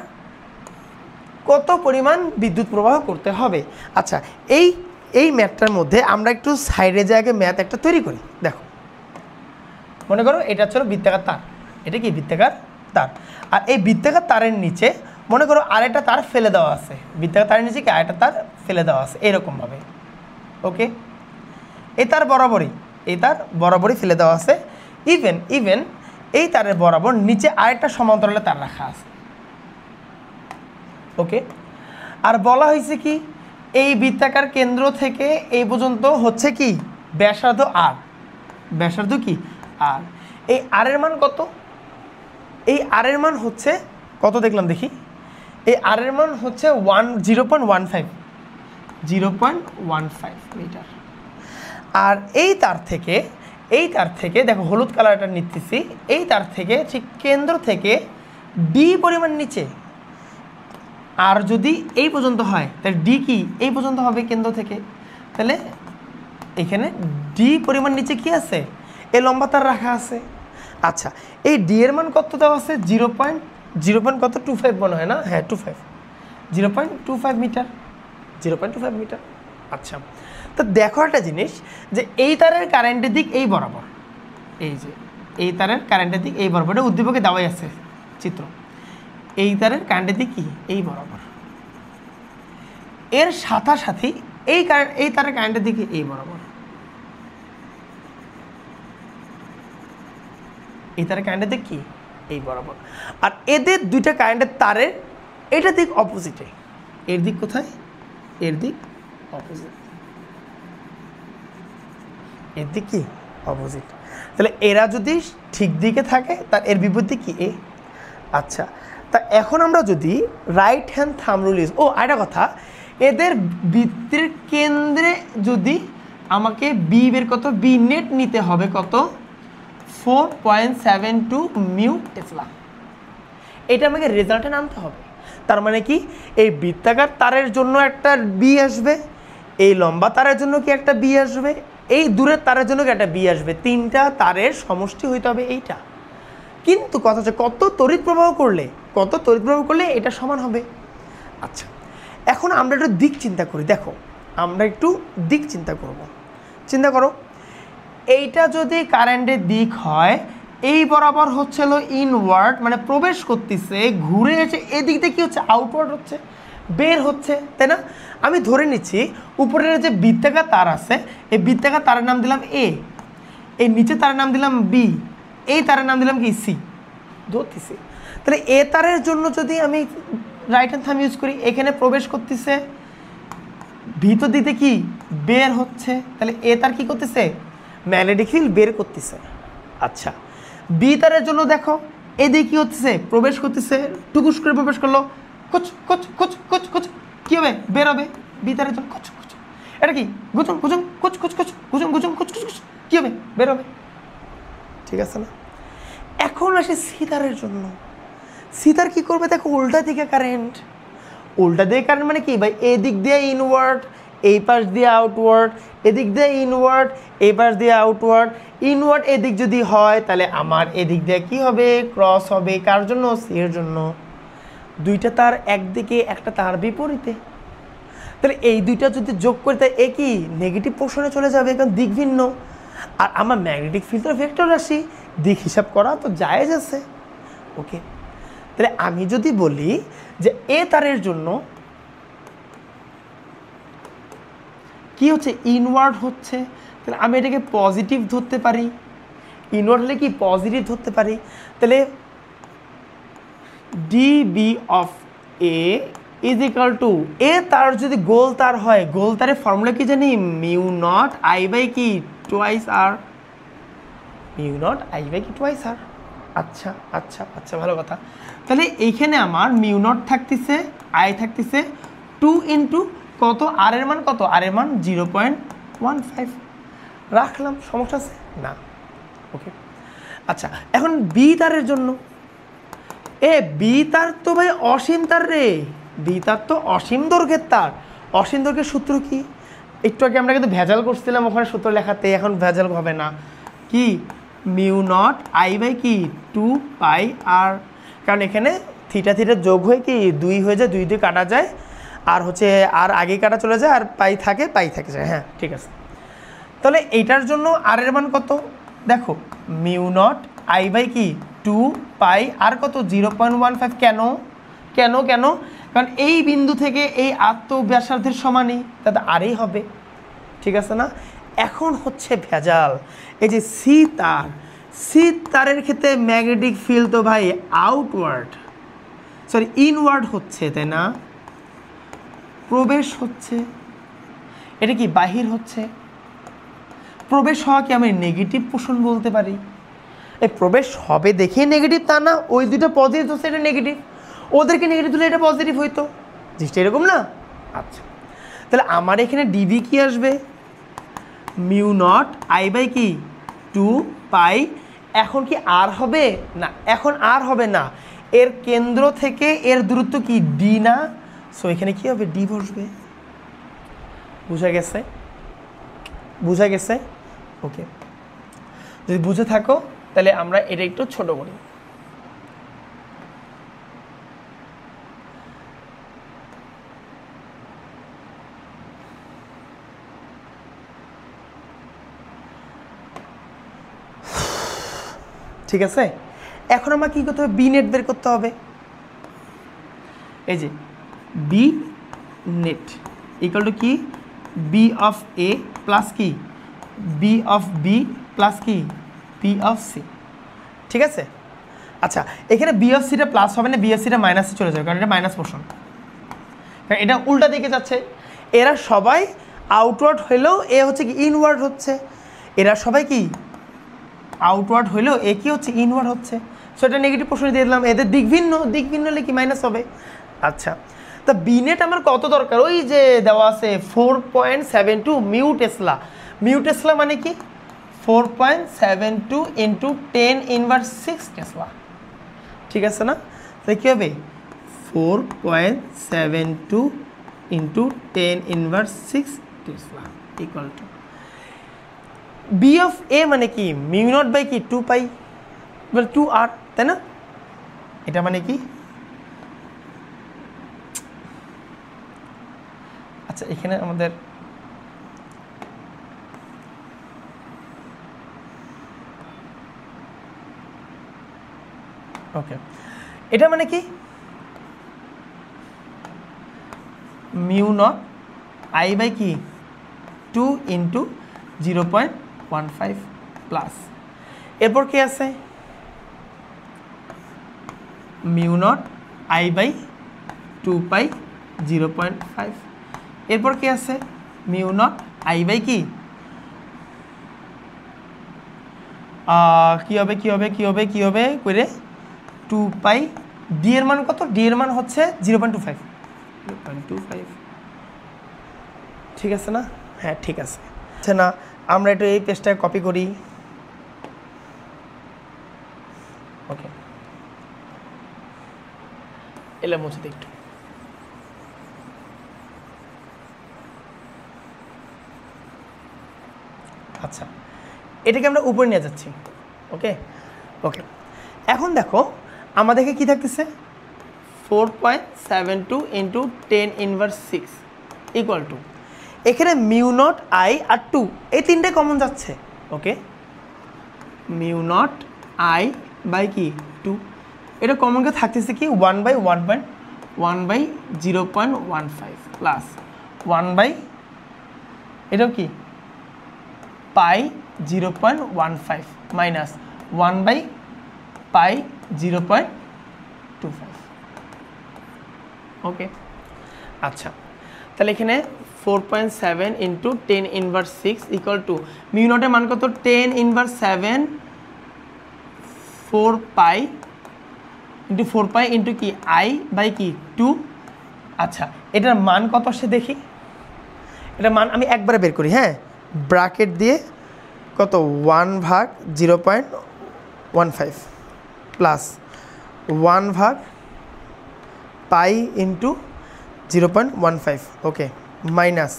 কত পরিমাণ বিদ্যুৎ প্রবাহ করতে হবে। আচ্ছা, এই ম্যাথটার মধ্যে আমরা একটু সাইডে জায়গায় ম্যাথ একটা তৈরি করি। দেখো, মনে করো এটা ছিল বৃত্তাকার তার, এটা কি বৃত্তাকার তার, আর এই বৃত্তাকার তারের নিচে মনে করো আরেকটা তার ফেলে দেওয়া আছে, বৃত্তাকার তারের নিচে কি আরেকটা তার ফেলে দেওয়া আছে এরকমভাবে। ওকে, এই তার বরাবরই ফেলে দেওয়া আছে। ইভেন এই তারের বরাবর নিচে আরেকটা সমান্তরালে তার রাখা আছে। ওকে, আর বলা হয়েছে কি, এই বৃত্তাকার কেন্দ্র থেকে এই পর্যন্ত হচ্ছে কি ব্যাসার্ধ আর, ব্যাসার্ধ কি আর, এই আর এর মান কত, এই আর এর মান হচ্ছে কত দেখলাম দেখি, এই আর এর মান হচ্ছে 0.15 মিটার। আর এই তার থেকে দেখো হলুদ কালারটা নিতেছি, এই তার থেকে ঠিক কেন্দ্র থেকে ডি পরিমাণ নিচে, আর যদি এই পর্যন্ত হয় তাহলে ডি কি এই পর্যন্ত হবে কেন্দ্র থেকে, তাহলে এখানে ডি পরিমাণ নিচে কি আছে, এই লম্বা তার রাখা আছে। আচ্ছা, এই ডি এর মান কত দেওয়া আছে, 0.25 মনে হয় না, হ্যাঁ 0.25 মিটার। আচ্ছা, তো দেখো একটা জিনিস, যে এই তারের কারেন্টের দিক এই বরাবর, এই যে এই তারের কারেন্টের দিক এই বরাবর, উদ্দীপকে দেওয়াই আছে চিত্র, এই তারের কারেন্টের দিক কি এই বরাবর, এর সাথে এই তারের কারেন্টের দিক এই বরাবর, এই তারের কারেন্টের দিক কি এই বরাবর। আর এদের দুইটা কারেন্টের তারের এটা দিক অপোজিটে, এর দিক কোথায়, এর দিক অপোজিট, এর দিক কি অপোজিট। তাহলে এরা যদি ঠিক দিকে থাকে তার এর বিপরীত কি এ। আচ্ছা, তা এখন আমরা যদি right hand thumb rule use, আরেকটা কথা, এদের বৃত্তের কেন্দ্রে যদি আমাকে বি বের কত, বি নেট নিতে হবে কত 4.72 মিউ টেসলা, এটা আমাকে রেজাল্টে নামতে হবে। তার মানে কি, এই বৃত্তাকার তারের জন্য একটা বি আসবে, এই লম্বা তারের জন্য কি একটা বি আসবে, এই দূরের তারের জন্য কি একটা বি আসবে, তিনটা তারের সমষ্টি হইতে হবে এইটা। কিন্তু কথা হচ্ছে কত তড়িৎ প্রবাহ করলে এটা সমান হবে। আচ্ছা, এখন আমরা একটু দিক চিন্তা করি। দেখো, আমরা একটু দিক চিন্তা করব। চিন্তা করো, এইটা যদি কারেন্টের দিক হয়, এই বরাবর হচ্ছিল ইনওয়ার্ড, মানে প্রবেশ করতেছে, ঘুরে এসে এদিক দিয়ে কী হচ্ছে, আউটওয়ার্ড হচ্ছে, বের হচ্ছে, তাই না? আমি ধরে নিচ্ছি উপরের যে বৃত্তাকার তার আছে, এই বৃত্তাকার তারের নাম দিলাম এ, এই নিচে তারের নাম দিলাম বি, এই তারের নাম দিলাম কি সি, ধরতেছি। তাহলে এ তারের জন্য যদি আমি রাইট হ্যান্ড থাম্ব ইউজ করি, এখানে প্রবেশ করতেছে, ভিতর দিতে কি বের হচ্ছে, তাহলে এ তার কি করতেছে, ম্যাগনেটিক ফিল্ড বের করতেছে। আচ্ছা, বি তারের জন্য দেখো এদিকে কি হচ্ছে, প্রবেশ করতেছে, টুকুস করে প্রবেশ করলো, কুচ কুচ কুচ কুচ কুচ, কি হবে, বের হবে। বি তারের জন্য কুচ কুচ, এটা কি গুচুং গুচুং কুচ কুচ কুচ, গুচুং গুচুং কুচ কুচ কুচ, কি হবে, বের হবে। ঠিক আছে না? এখন আসে সি তারের জন্য। সি তার কি করবে, দেখো উল্টা দিকে কারেন্ট, উল্টা দিকে কারেন্ট মানে কি ভাই, এদিক দিয়ে ইনওয়ার্ড, এই পাশ দিয়ে আউটওয়ার্ড, এদিক দিয়ে ইনওয়ার্ড, এই পাশ দিয়ে আউটওয়ার্ড। ইনওয়ার্ড এদিক যদি হয়, তাহলে আমার এদিক দিয়ে কি হবে, ক্রস হবে। কার জন্য, সি এর জন্য। দুইটা তার একদিকে, একটা তার বিপরীতে, তাহলে এই দুইটা যদি যোগ করি, তাই এ কি নেগেটিভ পোর্শনে চলে যাবে, কারণ দিক ভিন্ন। আর আমার ম্যাগনেটিক ফিল্ডের ভেক্টর রাশি, দিক হিসাব করা তো জায়েজ আছে। ওকে, তাহলে আমি যদি বলি যে এ তারের জন্য কি হচ্ছে, ইনওয়ার্ড হচ্ছে, তাহলে আমি এটাকে পজিটিভ ধরতে পারি। ইনওয়ার্ড হলে কি পজিটিভ ধরতে পারি। তাহলে DB of A is equal to, A তার যদি গোল তার হয়, গোল তারের ফর্মুলা কি জানি, মিউ নট আই বাই কি twice r, mu not I by কি টোয়াইস আর। আচ্ছা আচ্ছা আচ্ছা, ভালো কথা। তাহলে এইখানে আমার মিউ নট থাকতেছে, আই থাকতেছে 2 ইন্টু কত, আর এর মান কত, আর এর মান 0.15 রাখলাম, সমস্যা আছে না? ওকে, আচ্ছা, এখন বি তারের জন্য, বি তার তো ভাই অসীম তার রে, বি তার তো অসীম দৈর্ঘ্যের তার। অসীম দৈর্ঘ্যের সূত্র কি, একটু আগে আমরা কিন্তু ভেজাল করছিলাম ওখানে সূত্র লেখাতে, এখন ভেজাল হবে না। কি, মিউ নট আই বাই কি 2 পাই আর, কারণ এখানে থিটা থিটা যোগ হয়ে কি 2 হয়ে যায়, 2 দিয়ে কাটা যায়, আর হচ্ছে আর আগে কাটা চলে যায়, আর পাই থাকে যায়। হ্যাঁ, ঠিক আছে। তাহলে এইটার জন্য আর এর মান কত, দেখো মিউ নট আই বাই কি 2 পাই আর কত 0.15। কেন কেন কেন, কারণ এই বিন্দু থেকে এই ব্যাসার্ধের সমানই, তাতে আরই হবে। ঠিক আছে না? এখন হচ্ছে ভেজাল, এই যে সি তারের ক্ষেত্রে ম্যাগনেটিক ফিল্ড তো ভাই ইনওয়ার্ড হচ্ছে, তাই না? প্রবেশ হচ্ছে, এটা কি বাহির হচ্ছে। প্রবেশ হওয়া কি আমি নেগেটিভ পোর্শন বলতে পারি? এই প্রবেশ হবে দেখে নেগেটিভ তা না, ওই দুটো পজিটিভ হচ্ছে, এটা নেগেটিভ, ওদেরকে নেগেটিভ দিলে এটা পজিটিভ হইতো, জিনিসটা এরকম না? আচ্ছা, তাহলে আমার এখানে ডিবি কি আসবে, মিউ নট আই বাই কি 2 পাই। এখন কি আর হবে না, এখন আর হবে না, এর কেন্দ্র থেকে এর দূরত্ব কি ডি না, সো এখানে কি হবে, ডি বসবে। বুঝা গেছে? ওকে, যদি বুঝে থাকো তাহলে আমরা এটা একটু ছোট করি। ঠিক আছে, এখন আমরা কি করতে হবে, বি নেট বের করতে হবে। এই যে বি নেট ইকুয়াল টু কি, বি অফ এ প্লাস কি বি অফ বি প্লাস কি বি অফ সি। ঠিক আছে, আচ্ছা, এখানে বি অফ সিটা প্লাস হবে না, বি অফ সিটা মাইনাসে চলে যাবে, কারণ এটা মাইনাস পোর্শন, কারণ এটা উল্টা দিকে যাচ্ছে। এরা সবাই আউটওয়ার্ড হইলেও এ হচ্ছে কি ইনওয়ার্ড হচ্ছে, এরা সবাই কি আউটওয়ার্ড হইলেও এ কি হচ্ছে ইনওয়ার্ড হচ্ছে, সো এটা নেগেটিভ পোর্শনে দিয়ে দিলাম। এদের দিক ভিন্ন হলে কি মাইনাস হবে। আচ্ছা, তা বি নেট আমার কত দরকার, ওই যে দেওয়া আছে 4.72 মিউ টেসলা মানে কি 4.72 ইন্টু 10⁻6 টেসলা। ঠিক আছে না? তাহলে কী হবে 4.72 into 10⁻6 tesla equal to B of A মানে কি মিউ নট বাই কি 2 পাই 2r, তাই না? এটা মানে কি, আচ্ছা এখানে আমাদের ওকে, এটা মানে কি মিউ নট আই বাই কি 2 ইন্টু 0.15 প্লাস, এরপর কি আছে মিউ নট আই বাই 2 পাই 0.5, এরপর কি আছে মিউ নট আই বাই কি কি হবে কি হবে কি হবে কি হবে করে 2 পাই, ডি এর মান কত, ডি এর মান হচ্ছে 0.25, ঠিক আছে না? হ্যাঁ ঠিক আছে। আচ্ছা না আমরা একটু এই পেজটায় কপি করি, ওকে এলে মুছে দিই একটু। আচ্ছা এটাকে আমরা উপরে নিয়ে যাচ্ছি, ওকে ওকে। এখন দেখো আমাদেরকে কি থাকতেছে 4.72 ইন্টু 10 ইনভার্স 6 ইকুয়াল টু, এখানে মিউ নট আই আর 2 এই তিনটে কমন যাচ্ছে, ওকে মিউ নট আই বাই কি 2, এটা কমনকে থাকতেছে কি 1/0.15 প্লাস 1 এটাও কি পাই 0.15 মাইনাস 1/0.25, ওকে। আচ্ছা তাহলে এখানে 4.7 into 10 inverse 6 equal to mu নটের মান কত 10 inverse 7 4 pi into 4 pi into কি আই বাই কি 2। আচ্ছা এটার মান কত আসে দেখি, এটার মান আমি একবারে বের করি, হ্যাঁ ব্র্যাকেট দিয়ে কত 1/0.15 প্লাস 1 পাই ইন্টু 0.15, ওকে মাইনাস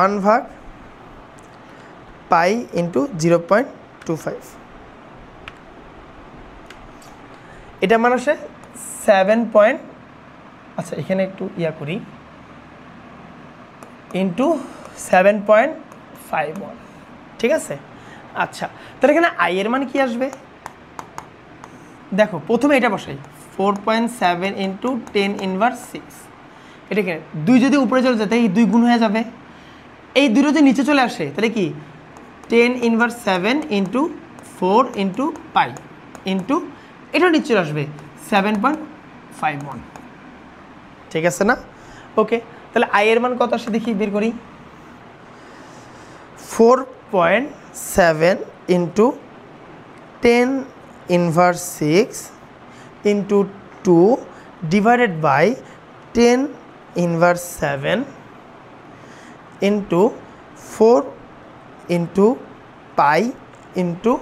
1 পাই ইন্টু 0.25, এটা মান আসে 7. আচ্ছা এখানে একটু ইয়া করি ইন্টু 7.51, ঠিক আছে। আচ্ছা তাহলে এখানে আই এর মান কি আসবে দেখো, প্রথমে এটা বসাই 4.7 ইন্টু 10 ইনভার্স 6, এটা এখানে 2 যদি উপরে চলে যায় তাই 2 গুণ হয়ে যাবে, এই 2 যদি নিচে চলে আসে তাহলে কি 10 inverse 7 into 4 into pi into এটাও নিচে চলে আসবে 7.51, ঠিক আছে না? ওকে তাহলে আই এর মান কত আসে দেখি বের করি, 4.7 into 10 inverse 6 into 2 divided by 10 inverse 7 into 4 into pi into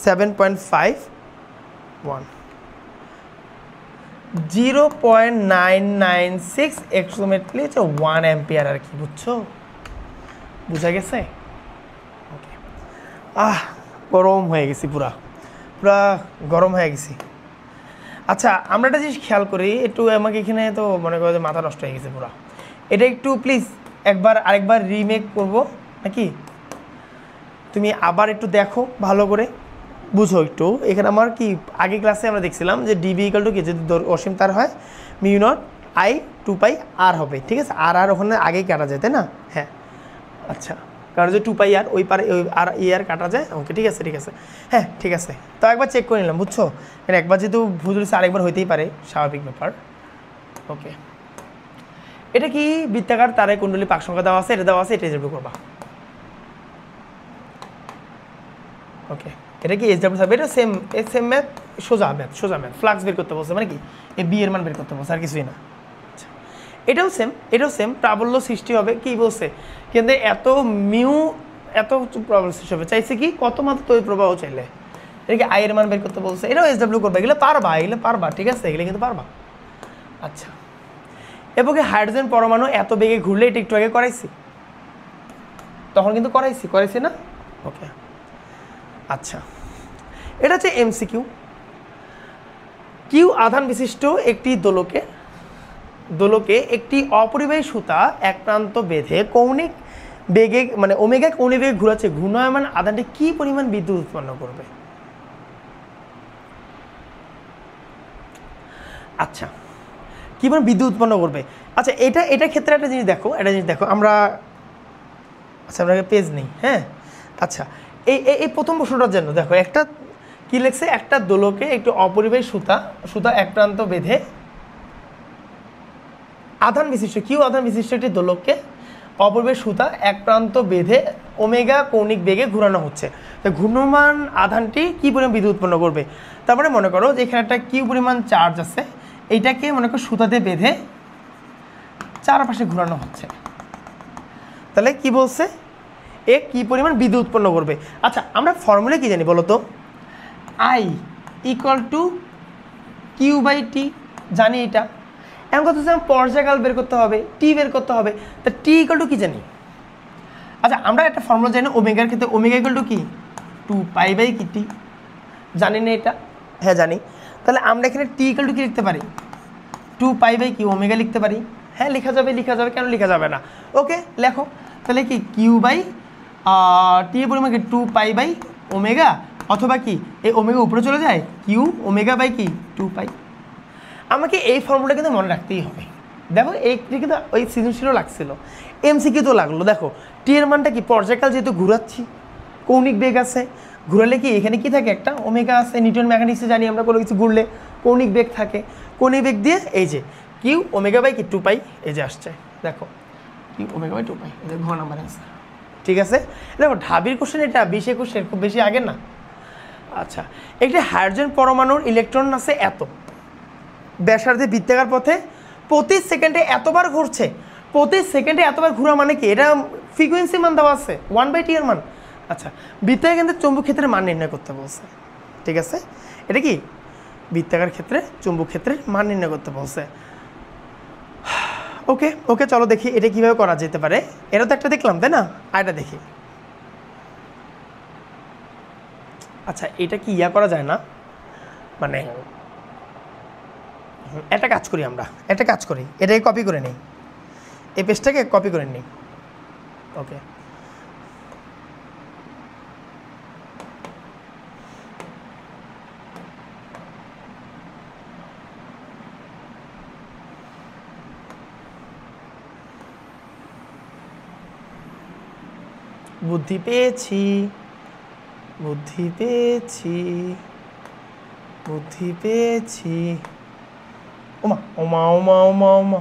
7.51, 0.996 approximately হচ্ছে 1 অ্যাম্পিয়ার আর কি, বুঝছো? বুঝা গেছে? ওকে গরম হয়ে গেছি, পুরা গরম হয়ে গেছি। আচ্ছা আমরা একটা জিনিস খেয়াল করি একটু, আমাকে এখানে তো মনে করো যে মাথা নষ্ট হয়ে গেছে পুরা, এটা একটু প্লিজ আরেকবার রিমেক করব নাকি, তুমি আবার একটু দেখো ভালো করে বুঝো একটু। এখানে আমার কি আগে ক্লাসে আমরা দেখছিলাম যে ডিবি ইকুয়াল টু কি, যদি অসীম তার হয় মিউ নট আই 2 পাই আর হবে, ঠিক আছে। আর ওখানে আগেই কাটা যায় তাই না? হ্যাঁ আচ্ছা, কারণ যে 2 পাই আর ওই পারে আর আর কাটা যায়, ওকে ঠিক আছে ঠিক আছে, হ্যাঁ ঠিক আছে। তো একবার চেক করে নিলাম, বুঝছো? মানে একবার যেহেতু ভুল হয়েছে আরেকবার হইতেই পারে, স্বাভাবিক ব্যাপার। ওকে এটা কি বৃত্তাকার তারে কুণ্ডলী পাক সংখ্যা দেওয়া আছে, এটা দেওয়া আছে, এটা হিসেবে করবা। ওকে এটা কি এসডাব্লিউ সাব, এটা সেম ম্যাথ, সোজা ম্যাথ ফ্লাক্স বের করতে বলছে, মানে কি এই বি এর মান বের করতে বলছে, আর কিছুই না। আচ্ছা এটাও সেম প্রাবল্য সৃষ্টি হবে, কি বলছে কিন্তু এত প্রাবল্য সৃষ্টি হবে, চাইছে কি কত মাত্রা তড়িৎ প্রবাহ চাইলে, এটা কি আই এর মান বের করতে বলছে, এটাও এসডাব্লিউ করবে, এগুলো পারবা ঠিক আছে, এগুলো কিন্তু পারবা। আচ্ছা এরপরে হাইড্রোজেন পরমাণু এত বেগে ঘুরলে এটা একটু আগে করাইছি, তখন কিন্তু করাইছি না? ওকে, আচ্ছা, এটা হচ্ছে এমসিকিউ। কিউ আধান বিশিষ্ট একটি দোলকে একটি অপরিবাহী সুতা এক প্রান্ত বেঁধে কৌণিক বেগে মানে ওমেগা কৌণিক বেগে ঘুরাচ্ছে, ঘূর্ণায়মান আধানটি কি পরিমাণ বিদ্যুৎ উৎপন্ন করবে? আচ্ছা, কি পরিমাণ বিদ্যুৎ উৎপন্ন করবে? আচ্ছা, এটা ক্ষেত্রে একটা জিনিস দেখো, আমরা আচ্ছা আমরা পেজ নেই, হ্যাঁ। আচ্ছা, এই প্রথম প্রশ্নটার জন্য দেখো, একটা কি লিখছে, একটা দোলকে একটু অপরিবাহী সুতা এক প্রান্ত বেঁধে আধান বিশিষ্ট একটি দোলককে অপরিবাহী সুতা এক প্রান্ত বেঁধে ওমেগা কৌণিক বেগে ঘোরানো হচ্ছে। তো ঘূর্ণমান আধানটি কি পরিমাণ বিদ্যুৎ উৎপন্ন করবে? তারপরে মনে করো যে এখানে একটা কিউ পরিমাণ চার্জ আছে, এইটাকে মনে করো সুতাতে বেঁধে চারপাশে ঘোরানো হচ্ছে, তাহলে কি বলছে, এ কি পরিমাণ বিদ্যুৎ উৎপন্ন করবে? আচ্ছা, আমরা ফর্মুলা কি জানি বলো তো? I = Q/T জানি এটা। এমন কথা হচ্ছে পর্যায়কাল বের করতে হবে, টি বের করতে হবে, তা টি = কি জানি? আচ্ছা, আমরা একটা ফর্মুলা জানি ওমেগার ক্ষেত্রে, ওমেগা = কি 2π/t, জানি না এটা? হ্যাঁ জানি। তাহলে আমরা এখানে টি = কি লিখতে পারি? 2π/q ওমেগা লিখতে পারি। হ্যাঁ, লেখা যাবে, কেন লেখা যাবে না? ওকে, লেখো তাহলে কি Q/T এর পরিমাণ কি 2π/ω, অথবা কি এই ওমেগা উপরে চলে যায়, কিউ ওমেগা/কি 2π। আমাকে এই ফর্মুলা কিন্তু মনে রাখতেই হবে। দেখো এইটি কিন্তু ওই সৃজনশীলও লাগছিল, এমসিকিউ তো লাগলো। দেখো টি এর মানটা কি, পর্যায়কাল যেহেতু ঘুরাচ্ছি, কৌণিক বেগ আছে, ঘুরালে কি এখানে কি থাকে, একটা ওমেগা আছে। নিউটন মেকানিক্সে জানি আমরা কোনো কিছু ঘুরলে কৌণিক বেগ থাকে, কৌণিক বেগ দিয়ে এই যে কিউ ওমেগা/কি 2π এই যে আসছে, দেখো কিউ ওমেগা/2π, এটা ঘ নাম্বার আছে। ঠিক আছে, দেখো ঢাবির কোশ্চেন এটা 20-21 খুব বেশি আগে না। আচ্ছা, একটি হাইড্রোজেন পরমাণুর ইলেকট্রন আছে এত ব্যাসার্ধে বৃত্তাকার পথে প্রতি সেকেন্ডে এতবার ঘুরছে। প্রতি সেকেন্ডে এতবার ঘোরা মানে কি, এটা ফ্রিকোয়েন্সি মান দেওয়া আছে 1/t এর মান। আচ্ছা, বৃত্তাকার কেন্দ্রে চৌম্বক ক্ষেত্রের মান নির্ণয় করতে বলছে। ঠিক আছে, এটা কি বৃত্তাকার ক্ষেত্রে চৌম্বক ক্ষেত্রের মান নির্ণয় করতে বলছে। ওকে, চলো দেখি এটা কিভাবে করা যেতে পারে। এটা তো একটা দেখলাম, তাই না? আরেকটা দেখি। আচ্ছা, এটা কি করা যায় না, মানে একটা কাজ করি, এটাকে কপি করে নিই, এই পেজটাকে কপি করে নিই। ওকে, বুদ্ধি পেয়েছি, বুদ্ধি পেয়েছি, বুদ্ধি পেয়েছি। ওমা ওমা ওমা ওমা ওমা,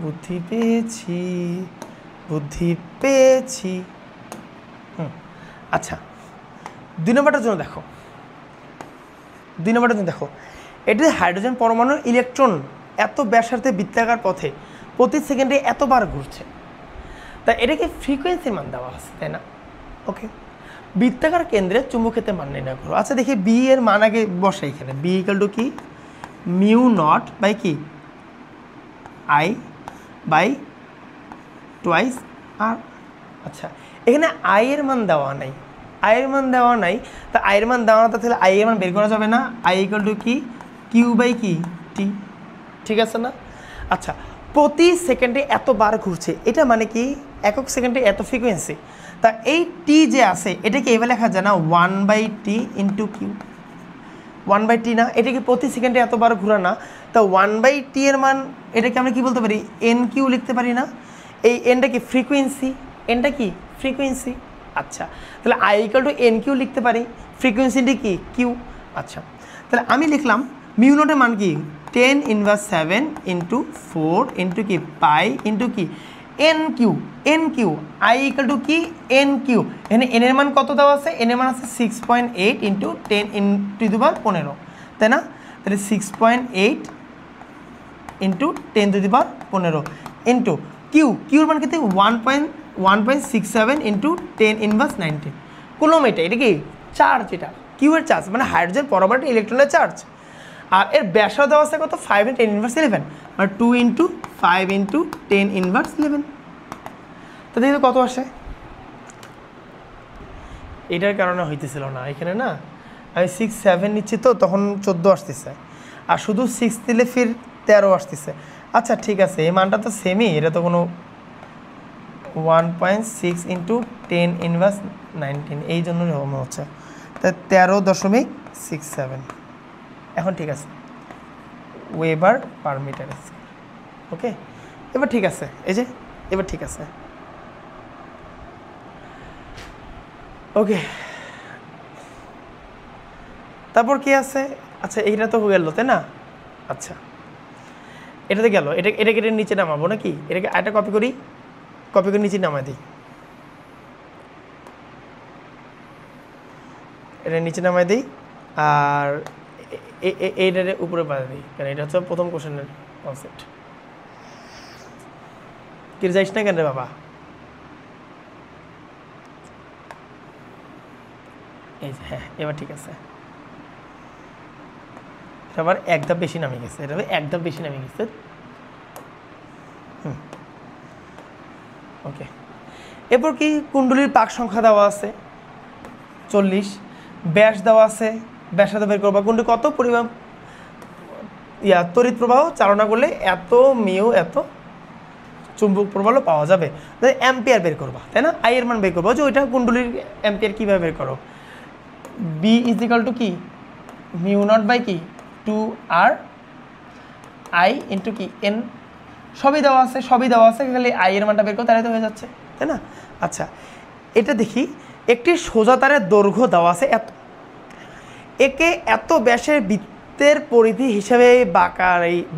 বুদ্ধি পেয়েছি, বুদ্ধি পেয়েছি। আচ্ছা, 2 নম্বরটার জন্য দেখো, 2 নম্বরটার জন্য দেখো, এটি হাইড্রোজেন পরমাণুর ইলেকট্রন এত ব্যাসার্ধে বৃত্তাকার পথে প্রতি সেকেন্ডে এতবার ঘুরছে, তাই এটাকে ফ্রিকোয়েন্সির মান দেওয়া আছে, তাই না? ওকে, বৃত্তাকার কেন্দ্রে চুম্বক ক্ষেত্রের মান নির্ণয় করো। আচ্ছা, দেখি বি এর মান আগে বসে এখানে, বি = কি μ0/কি I/2 আর। আচ্ছা, এখানে আই এর মান দেওয়া নাই, তা আই এর মান দেওয়া না, তাহলে আই এর মান বের করা যাবে না। I = কি Q/কি T, ঠিক আছে না? আচ্ছা, প্রতি সেকেন্ডে এতবার ঘুরছে, এটা মানে কি একক সেকেন্ডে এত ফ্রিকোয়েন্সি। তা এই টি যে আছে এটাকে এভাবে লেখা যায় না, 1/t × Q, 1/t না, এটা কি প্রতি সেকেন্ডে এতবার ঘোরা না? তা 1/t এর মান এটাকে আমরা কি বলতে পারি, NQ লিখতে পারি না? এই এনটা কি ফ্রিকোয়েন্সি, এনটা কি ফ্রিকোয়েন্সি। আচ্ছা, তাহলে I = NQ লিখতে পারি, ফ্রিকোয়েন্সিটি কি Q। আচ্ছা, তাহলে আমি লিখলাম μ0 এর মান কি 10⁻⁷ × 4 × কি পাই × কি NQ, I = কি NQ। এখানে n এর মান কত দেওয়া আছে, n এর মান আছে 6.8 × 10⁻15, তাই না? তাহলে 6.8 × 10⁻15 ইন্টু কিউর মান কিন্তু 1.67 × 10⁻19 কুলম্ব। এটা কি চার্জ, এটা কিউ এর চার্জ, মানে হাইড্রোজেন পরমাণুর ইলেকট্রনের চার্জ। আর এর ব্যাসার্ধ দেওয়া আছে কত 5 × 10⁻11 আর 2 × 5 × 10⁻11। তো দেখি কত আসে। এটার কারণে হইতেছিল না এখানে না, আমি 6 7 নিচ্ছি তো তখন 14 আসতেছে, আর শুধু 6 দিলে ফির 13 আসতেছে। আচ্ছা ঠিক আছে, এই মানটা তো সেমই, এটা তো কোনো 1.6 × 10⁻19 এই জন্য মনে হচ্ছে, তাই 13.67। এখন ঠিক আছে, ওয়েবার পার মিটার স্কয়ার। ওকে, এবার ঠিক আছে, এই যে এবার ঠিক আছে। ওকে, তারপর কি আছে? আচ্ছা এইটা তো গেল তাই না? আচ্ছা এটাতে গেল, এটাকে এটার নিচে নামাবো নাকি? এটাকে আরেকটা কপি করে নিচে নামাই দিই, এটা নিচে নামাই দিই, আর এইটারে উপরে পাঠিয়ে দিই, কারণ এটা হচ্ছে প্রথম কোশ্চেনের কনসেপ্ট। কি যাইস না কেন রে বাবা? এই যে হ্যাঁ, এবার ঠিক আছে। এটা আবার এক ধাপ বেশি নামে গেছে, এটা এক ধাপ বেশি নামে গেছে। ওকে, এরপর কি কুণ্ডলীর পাক সংখ্যা দেওয়া আছে 40, ব্যাস দেওয়া আছে, ব্যাসার্ধ বের করবা। কুণ্ডলী কত পরিমাণ তড়িৎ প্রবাহ চালনা করলে এত মিউ এত চুম্বক প্রবাহ পাওয়া যাবে, অ্যাম্পিয়ার বের করবা তাই না? আই এর মান বের করবো, যে ওইটা কুণ্ডলীর অ্যাম্পিয়ার কীভাবে বের করো? বি ইজ ইকাল টু কি μ0 কি 2r আই ইন্টু কি এন, সবই দেওয়া আছে খালি আই এর মানটা বের করো, তাহলে তো হয়ে যাচ্ছে তাই না? আচ্ছা এটা দেখি, একটি সোজা তারের দৈর্ঘ্য দেওয়া আছে এত, একে এত ব্যাসের বৃত্তের পরিধি হিসাবে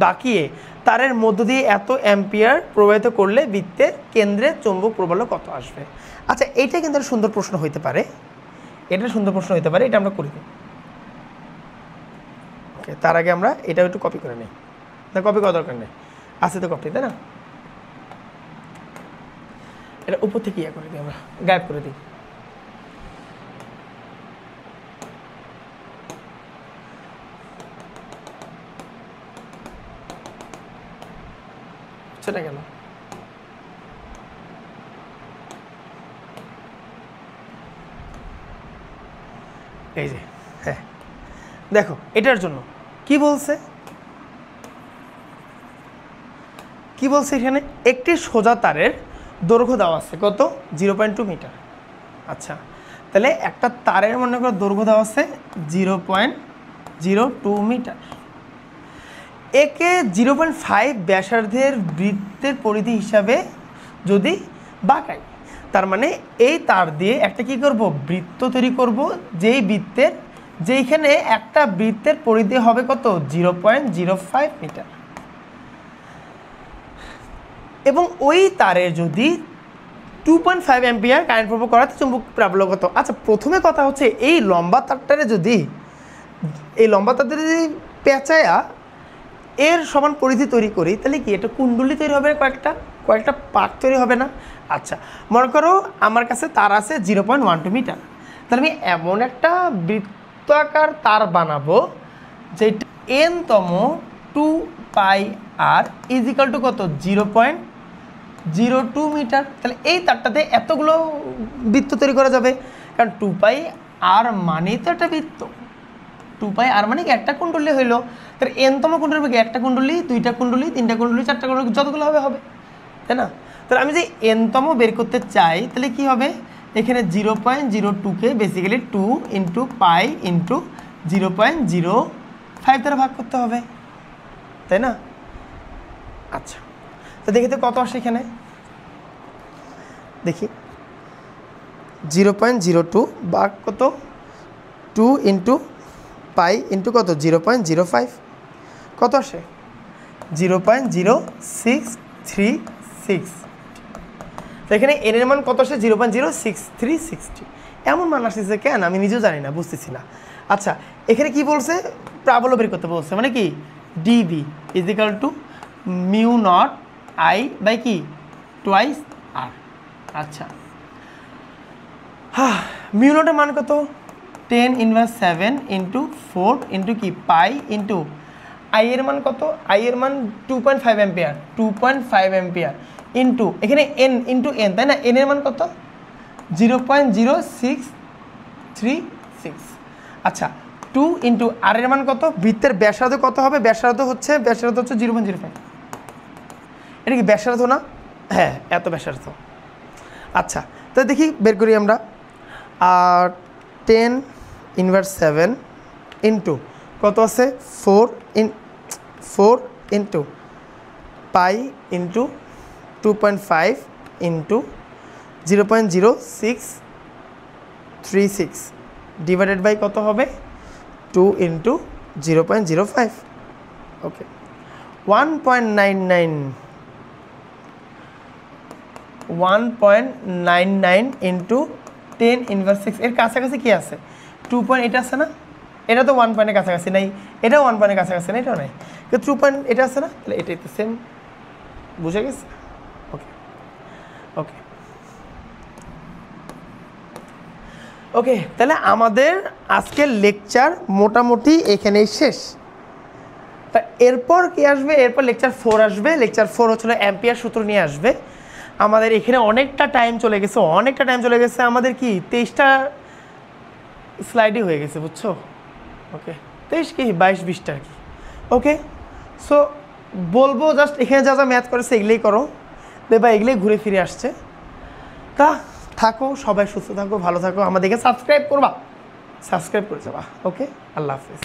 বাঁকিয়ে তারের মধ্য দিয়ে এত অ্যাম্পিয়ার প্রবাহিত করলে বৃত্তের কেন্দ্রে চৌম্বক প্রবল কত আসবে? আচ্ছা এইটা কিন্তু একটা সুন্দর প্রশ্ন হইতে পারে, এটা আমরা করি। ওকে, তার আগে আমরা এটাও একটু কপি করে নিই, না কপি করার দরকার নেই, আছে তো কপি তাই না? এটা উপর থেকে ইয়ে করে দিই, আমরা গায়েব করে দিই। সেটা গেল। এই যে হ্যাঁ দেখো, এটার জন্য কি বলছে এখানে? একটি সোজা তারের দৈর্ঘ্য দেওয়া আছে কত 0.2 মিটার। আচ্ছা তাহলে একটা তারের মনে করো দৈর্ঘ্য দেওয়া আছে 0.02 মিটার, একে 0.5 ব্যাসার্ধের বৃত্তের পরিধি হিসাবে যদি বাঁকাই, তার মানে এই তার দিয়ে একটা কি করব? বৃত্ত তৈরি করব, যেইখানে একটা বৃত্তের পরিধি হবে কত 0.05 মিটার, এবং ওই তারে যদি 2.5 অ্যাম্পিয়ার কারেন্ট প্রবাহ করাতে চুম্বক প্রাবল্য কত? আচ্ছা প্রথমে কথা হচ্ছে এই লম্বা তারটারে যদি পেঁচায়া এর সমান পরিধি তৈরি করি, তাহলে কি এটা কুণ্ডলী তৈরি হবে, কয়েকটা পার্ট তৈরি হবে না? আচ্ছা মনে করো আমার কাছে তার আছে 0.12 মিটার, তাহলে আমি এমন একটা বৃত্তাকার তার বানাবো যেটা n-তম 2πr ইজ ইকাল টু কত 0.02 মিটার। তাহলে এই তারটাতে এতগুলো বৃত্ত তৈরি করা যাবে, কারণ 2πr মানেই তো একটা বৃত্ত, 2πr মানে কি একটা কুণ্ডলী হইলো। তাহলে n-তম কুণ্ডলী হবে একটা কুণ্ডলী, দুইটা কুণ্ডলী, তিনটা কুণ্ডলী, চারটা কুণ্ডলী, যতগুলো হবে তাই না? তাহলে আমি যে n-তম বের করতে চাই, তাহলে কি হবে? এখানে 0.02কে বেসিক্যালি 2 × π × 0.05 দ্বারা ভাগ করতে হবে তাই না? আচ্ছা তো দেখি তো কত আসে এখানে, দেখি 0.02 ভাগ কত 2 × π × কত 0.05, কত আসে 0.0636। তো এখানে এন এর মান কত আসে 0.06360। এমন মান আসতেছে কেন আমি নিজেও জানি না, বুঝতেছি না। আচ্ছা এখানে কি বলছে? প্রাবল্য বের করতে বলছে, মানে কি DB is equal to μ0 I by কি 2r। আচ্ছা হ্যাঁ, μ0 এর মান কত 10⁻7 × 4 × কি π × আই এর মান কত, আই এর মান 2.5 অ্যাম্পিয়ার, 2.5 অ্যাম্পিয়ার ইন্টু এখানে এন ইন্টু এন, তাই না? এন এর মান কত, 0.0636। আচ্ছা 2 ইন্টু আর এর মান কত, বৃত্তের ব্যাসার্ধ কত হবে, ব্যাসার্ধ হচ্ছে 0.05। এটা কি ব্যাসার্ধ না? হ্যাঁ, এত ব্যাসার্ধ। আচ্ছা তো দেখি বের করি আমরা। আর 10⁻7 ইন্টু কত আছে, 4 into pi into 2.5 into 0.0636 divided by কত হবে, 2 ইন্টু 0.05। ওকে 1.99 ইন্টু 10⁻6 এর কাছাকাছি কি আছে, 2 পয়েন্ট, এটা আছে না? এটা তো 1 পয়েন্টের কাছাকাছি নাই, এটাও 1 পয়েন্টের কাছাকাছি না, এটাও নাই, কিন্তু 2 পয়েন্ট এটা আছে না, তাহলে এটাই তো সেম। বুঝে গেছে? ওকে ওকে ওকে তাহলে আমাদের আজকের লেকচার মোটামুটি এখানেই শেষ। তা এরপর কি আসবে, এরপর লেকচার 4 আসবে। লেকচার 4 হচ্ছিল অ্যাম্পিয়ার সূত্র নিয়ে আসবে। আমাদের এখানে অনেকটা টাইম চলে গেছে, আমাদের কি 23টা স্লাইডই হয়ে গেছে, বুঝছো? ওকে 23 কি 22-20টা আর কি। ওকে সো বলবো জাস্ট এখানে যা যা ম্যাথ করেছে এগুলোই করো, দেবা এগুলোই ঘুরে ফিরে আসছে। তা থাকো, সবাই সুস্থ থাকো, ভালো থাকো, আমাদেরকে সাবস্ক্রাইব করে যাবা। ওকে, আল্লাহ হাফিজ।